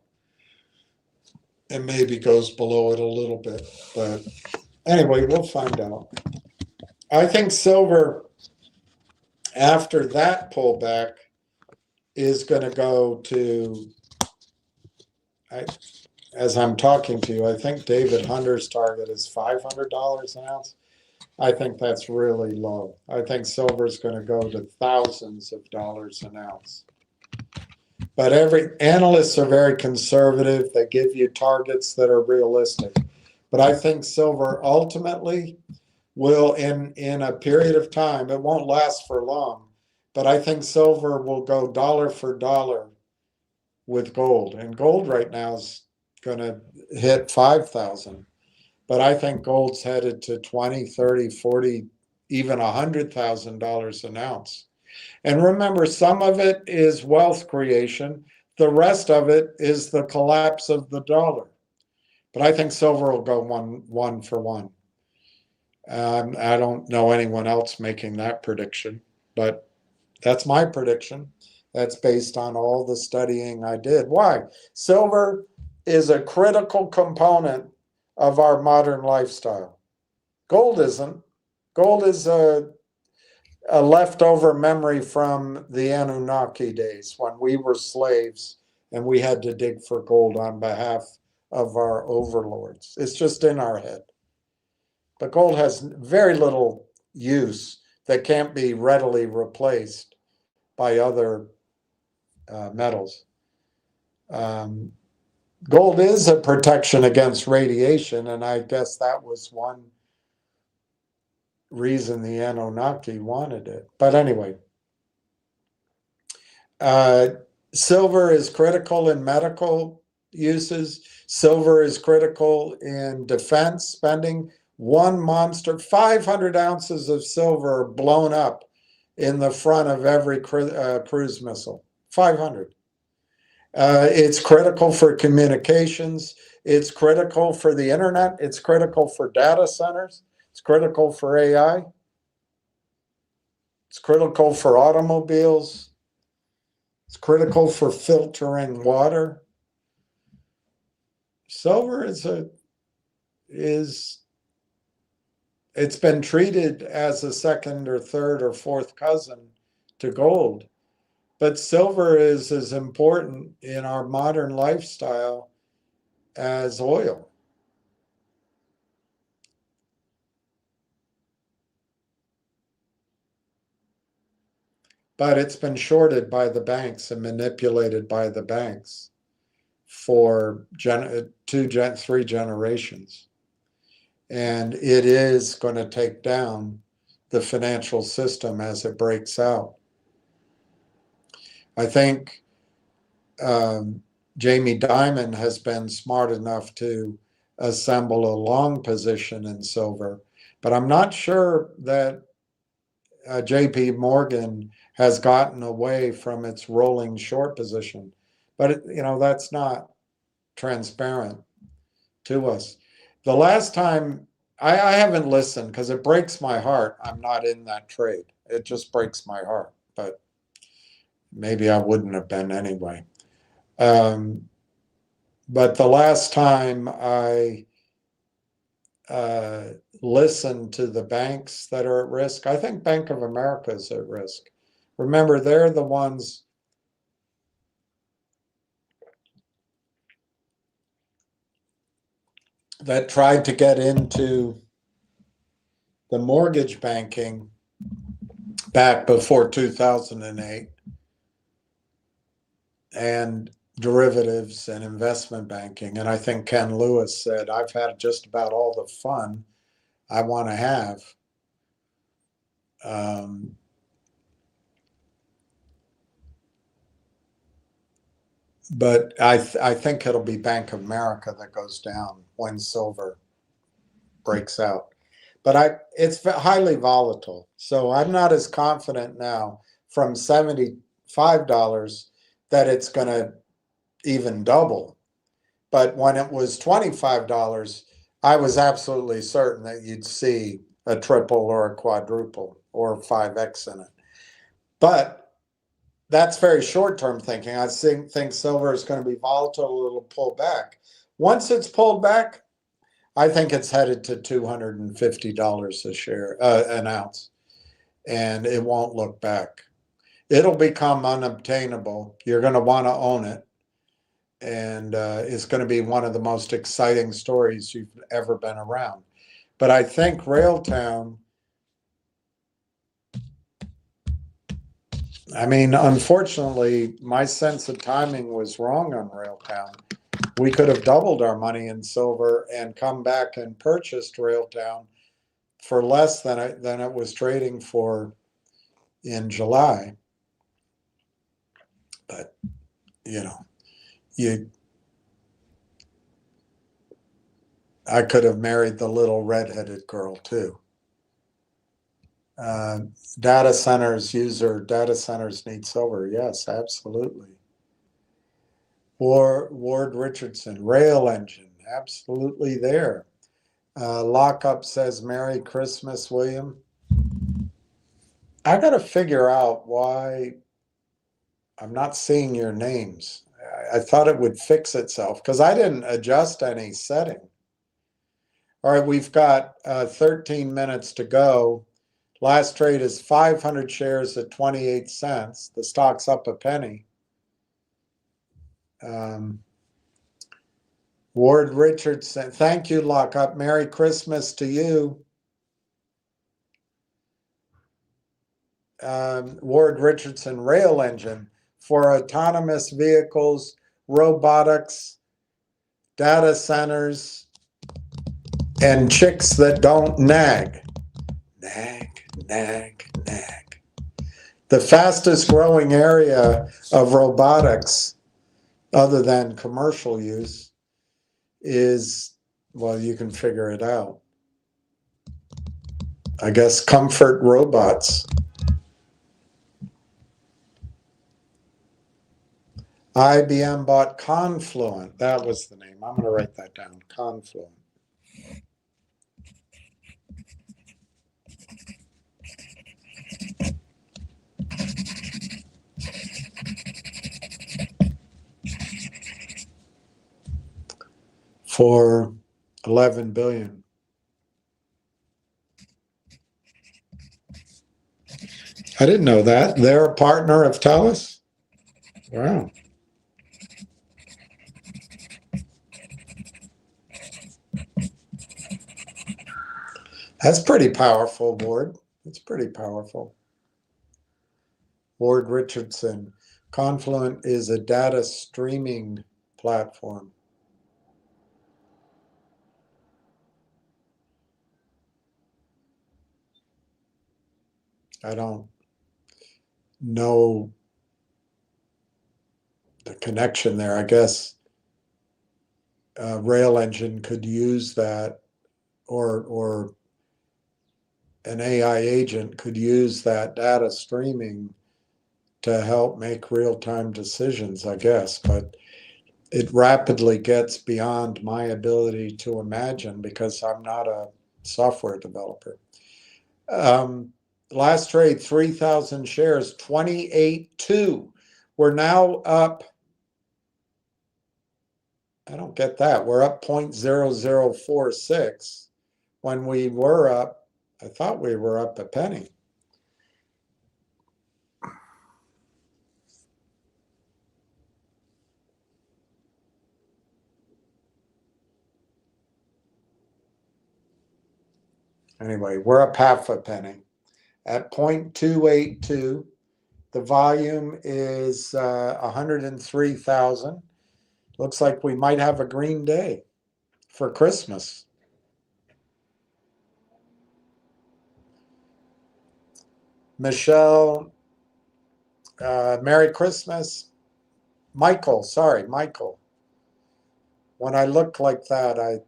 and maybe goes below it a little bit. But anyway, we'll find out. I think silver, after that pullback, is going to go to, as I'm talking to you, I think David Hunter's target is $500 an ounce. I think that's really low. I think silver is going to go to thousands of dollars an ounce. But analysts are very conservative. They give you targets that are realistic. But I think silver ultimately will, in a period of time, it won't last for long, but I think silver will go dollar for dollar with gold. And gold right now is going to hit 5,000. But I think gold's headed to 20, 30, 40, even $100,000 an ounce. And remember, some of it is wealth creation. The rest of it is the collapse of the dollar. But I think silver will go one for one. I don't know anyone else making that prediction, but that's my prediction. That's based on all the studying I did. Why? Silver is a critical component of our modern lifestyle. Gold isn't. Gold is a leftover memory from the Anunnaki days when we were slaves and we had to dig for gold on behalf of our overlords. It's just in our head. But gold has very little use that can't be readily replaced by other metals. Gold is a protection against radiation, and I guess that was one reason the Anunnaki wanted it. But anyway, silver is critical in medical uses. Silver is critical in defense spending. One monster, 500 ounces of silver blown up in the front of every cruise missile. 500. It's critical for communications. It's critical for the internet. It's critical for data centers. It's critical for AI. It's critical for automobiles. It's critical for filtering water. Silver it's been treated as a second or third or fourth cousin to gold. But silver is as important in our modern lifestyle as oil. But it's been shorted by the banks and manipulated by the banks for 3 generations. And it is going to take down the financial system as it breaks out. I think Jamie Dimon has been smart enough to assemble a long position in silver, but I'm not sure that JP Morgan has gotten away from its rolling short position. But that's not transparent to us. The last time, I haven't listened because it breaks my heart. I'm not in that trade. It just breaks my heart, but maybe I wouldn't have been anyway. But the last time I listened to the banks that are at risk, I think Bank of America is at risk. Remember, they're the ones that tried to get into the mortgage banking back before 2008 and derivatives and investment banking. And I think Ken Lewis said, I've had just about all the fun I want to have. But I think it'll be Bank of America that goes down when silver breaks out. But it's highly volatile. So I'm not as confident now from $75 that it's going to even double. But when it was $25, I was absolutely certain that you'd see a triple or a quadruple or 5x in it. But that's very short-term thinking. I think silver is going to be volatile. It'll pull back. Once it's pulled back, I think it's headed to $250 a share, an ounce, and it won't look back. It'll become unobtainable. You're going to want to own it, and it's going to be one of the most exciting stories you've ever been around. But I think Railtown, I mean, unfortunately, my sense of timing was wrong on Railtown. We could have doubled our money in silver and come back and purchased Railtown for less than it was trading for in July. But, I could have married the little redheaded girl too. Data centers need silver. Yes, absolutely. Ward Richardson, rail engine, absolutely there. Lockup says, Merry Christmas, William. I got to figure out why I'm not seeing your names. I thought it would fix itself because I didn't adjust any setting. All right, we've got 13 minutes to go. Last trade is 500 shares at 28 cents. The stock's up a penny. Ward Richardson, thank you, Lockup. Merry Christmas to you. Ward Richardson, rail engine for autonomous vehicles, robotics, data centers, and chicks that don't nag. Nag, nag, nag. The fastest growing area of robotics, other than commercial use, is, well, you can figure it out. I guess comfort robots. IBM bought Confluent. That was the name. I'm going to write that down. Confluent. For $11 billion. I didn't know that. They're a partner of TELUS? Wow. That's pretty powerful, Ward. That's pretty powerful. Ward Richardson. Confluent is a data streaming platform. I don't know the connection there. I guess Rail Engine could use that, or an AI agent could use that data streaming to help make real-time decisions, I guess. But it rapidly gets beyond my ability to imagine because I'm not a software developer. Last trade, 3,000 shares, 28.2. We're now up I don't get that. We're up 0.0046 when we were up, I thought we were up a penny. Anyway, we're up half a penny at 0.282. The volume is 103,000. Looks like we might have a green day for Christmas. Michelle, Merry Christmas. Michael. When I look like that,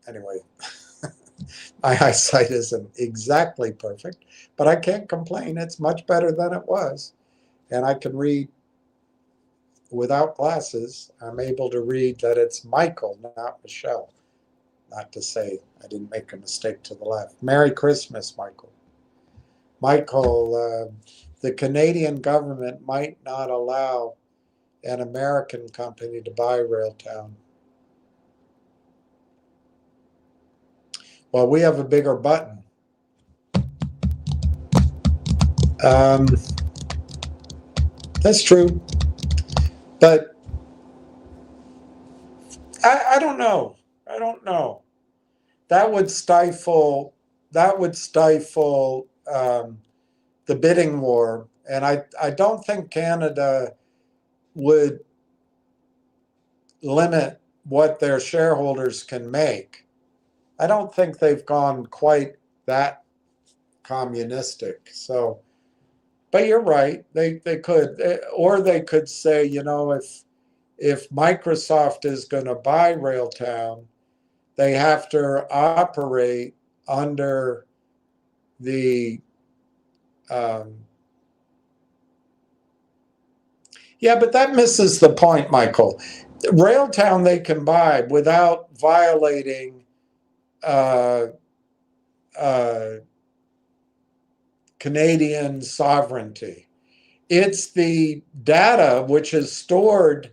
anyway, my eyesight isn't exactly perfect, but I can't complain. It's much better than it was. And I can read without glasses. I'm able to read that it's Michael, not Michelle. Not to say I didn't make a mistake to the left. Merry Christmas, Michael. Michael, the Canadian government might not allow an American company to buy Railtown. Well, we have a bigger button. That's true. But I don't know. That would stifle the bidding war. And I don't think Canada would limit what their shareholders can make. I don't think they've gone quite that communistic. So, but you're right. They could, or they could say, if Microsoft is going to buy Railtown, they have to operate under the yeah, but that misses the point, Michael. Railtown they can buy without violating uh, Canadian sovereignty. It's the data which is stored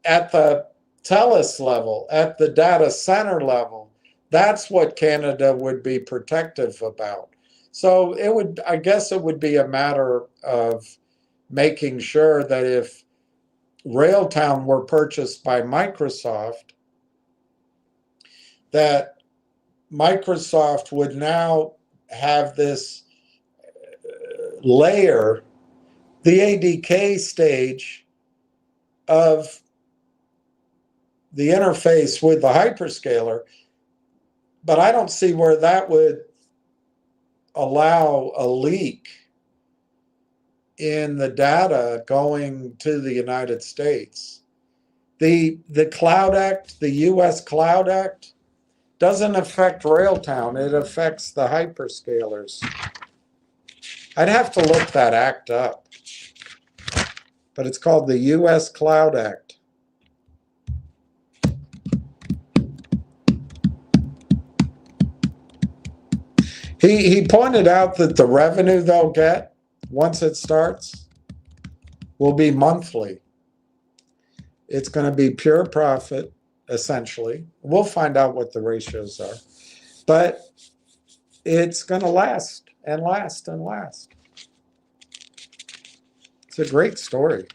at the TELUS level, at the data center level. That's what Canada would be protective about. So I guess it would be a matter of making sure that if Railtown were purchased by Microsoft, that Microsoft would now have this layer, the ADK stage of the interface with the hyperscaler, but I don't see where that would allow a leak in the data going to the United States. The Cloud Act, the US Cloud Act, doesn't affect Railtown, it affects the hyperscalers. I'd have to look that act up, but it's called the US Cloud Act. He pointed out that the revenue they'll get once it starts will be monthly. It's going to be pure profit, essentially. We'll find out what the ratios are. But it's going to last and last and last. It's a great story.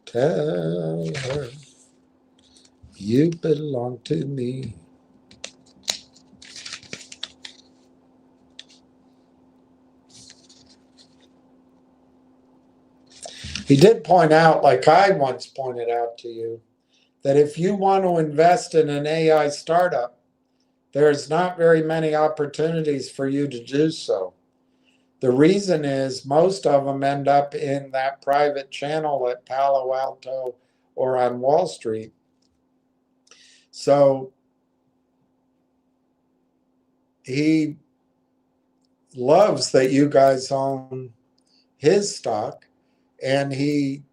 Tell her you belong to me. He did point out, like I once pointed out to you, that if you want to invest in an AI startup, there's not very many opportunities for you to do so. The reason is most of them end up in that private channel at Palo Alto or on Wall Street. So he loves that you guys own his stock, and he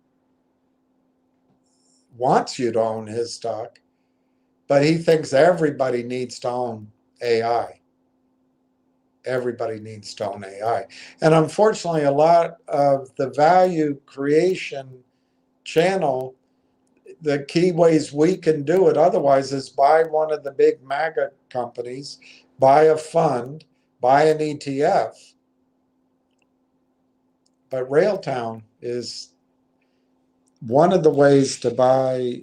wants you to own his stock, but he thinks everybody needs to own AI. Everybody needs to own AI. And unfortunately, a lot of the value creation channel, the key ways we can do it otherwise is buy one of the big MAGA companies, buy a fund, buy an ETF. But Railtown is one of the ways to buy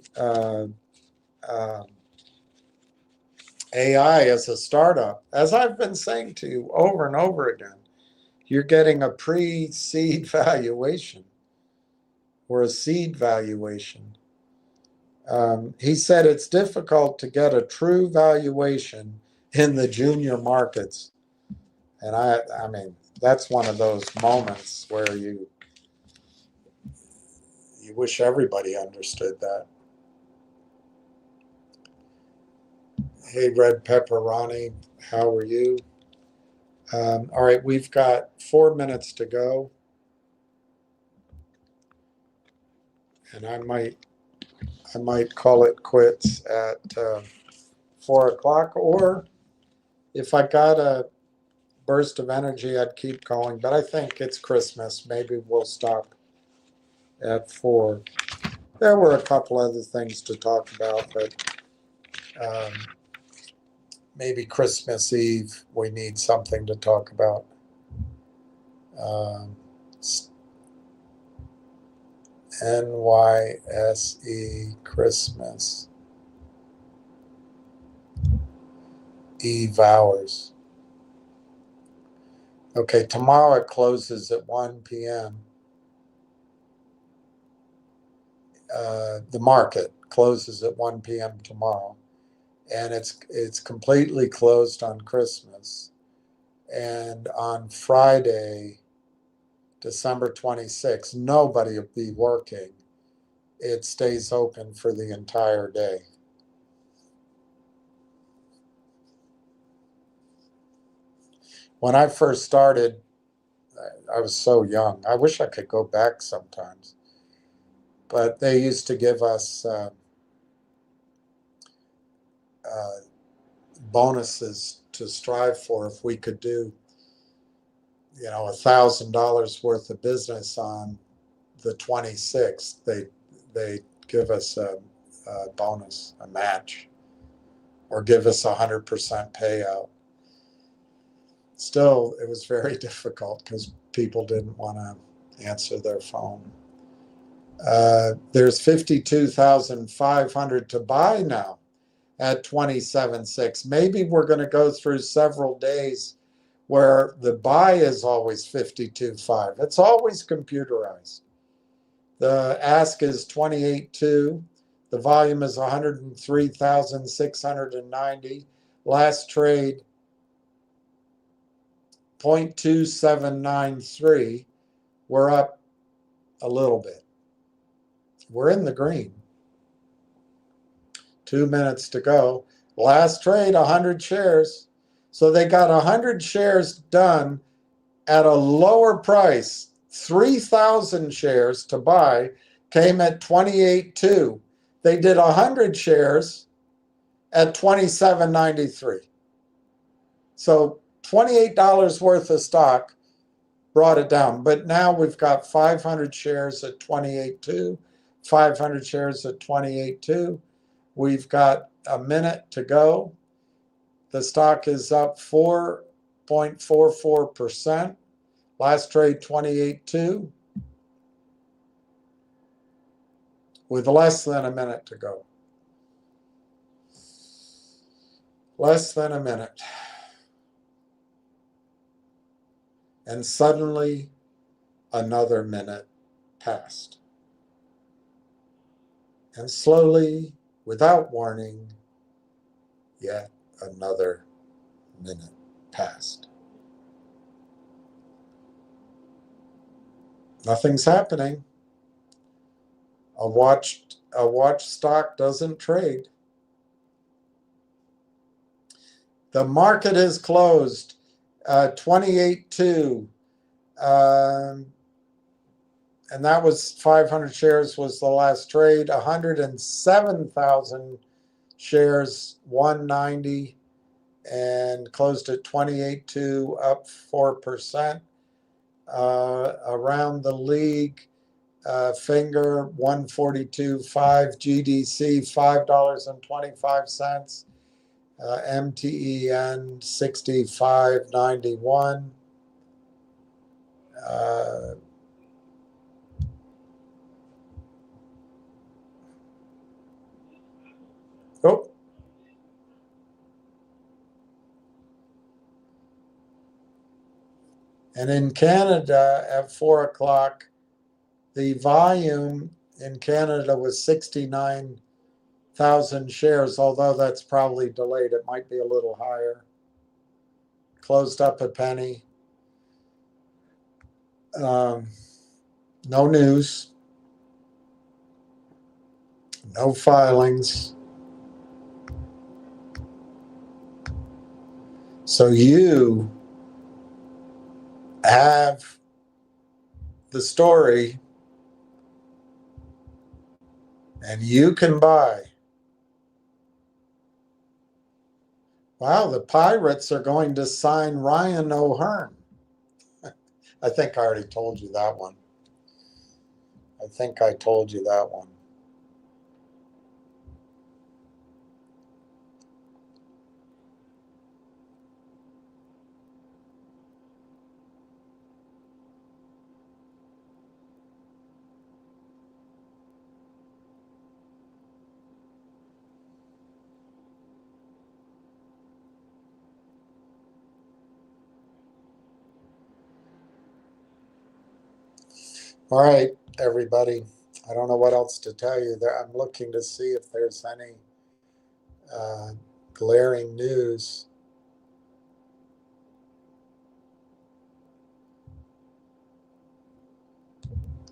AI as a startup. As I've been saying to you over and over again, you're getting a pre-seed valuation or a seed valuation. He said it's difficult to get a true valuation in the junior markets. And I mean, that's one of those moments where you wish everybody understood that. Hey, Red Pepperoni, how are you? All right, we've got 4 minutes to go. And I might call it quits at 4 o'clock, or if I got a burst of energy, I'd keep going. But I think it's Christmas. Maybe we'll stop at 4. There were a couple other things to talk about, but maybe Christmas Eve we need something to talk about. NYSE Christmas Eve hours. Okay, tomorrow it closes at 1 p.m. The market closes at 1 p.m. tomorrow, and it's completely closed on Christmas. And on Friday, December 26th, nobody will be working. It stays open for the entire day. When I first started, I was so young. I wish I could go back sometimes. But they used to give us bonuses to strive for if we could do, $1,000 worth of business on the 26th. They give us a bonus, a match, or give us 100% payout. Still, it was very difficult because people didn't want to answer their phone. There's 52,500 to buy now at 27.6. Maybe we're going to go through several days where the buy is always 52.5. It's always computerized. The ask is 28.2. The volume is 103,690. Last trade, 0.2793. We're up a little bit. We're in the green. 2 minutes to go. Last trade, 100 shares. So they got 100 shares done at a lower price. 3,000 shares to buy came at 28.2. They did 100 shares at 27.93. So $28 worth of stock brought it down. But now we've got 500 shares at 28.2, 500 shares at 28.2. We've got a minute to go. The stock is up 4.44%. Last trade 28.2 with less than a minute to go. Less than a minute. And suddenly another minute passed. And slowly, without warning, yet another minute passed. Nothing's happening. A watch stock doesn't trade. The market is closed 28.2. and that was 500 shares was the last trade. 107,000 shares, 190, and closed at 28.2, up 4%. Around the league, Finger 142.5, GDC $5.25, MTEN 65.91. Oh, and in Canada at 4 o'clock, the volume in Canada was 69,000 shares, although that's probably delayed. It might be a little higher. Closed up a penny. No news. No filings. So you have the story, and you can buy. Wow, the Pirates are going to sign Ryan O'Hearn. I think I already told you that one. All right, everybody. I don't know what else to tell you there. I'm looking to see if there's any glaring news.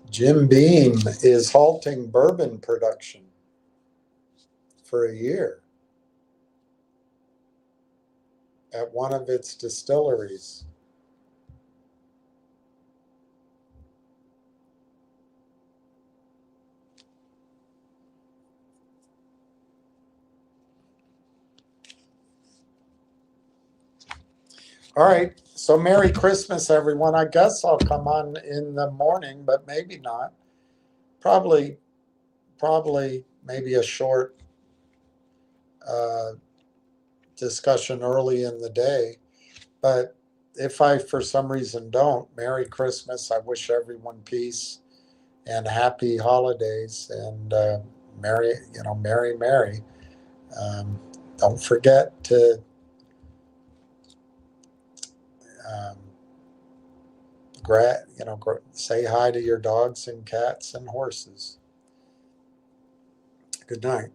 Jim Beam is halting bourbon production for a year at one of its distilleries. All right, so Merry Christmas, everyone. I guess I'll come on in the morning, but maybe not. Probably maybe a short discussion early in the day. But if I, for some reason, don't, Merry Christmas. I wish everyone peace and happy holidays, and Merry. Don't forget to say hi to your dogs and cats and horses. Good night.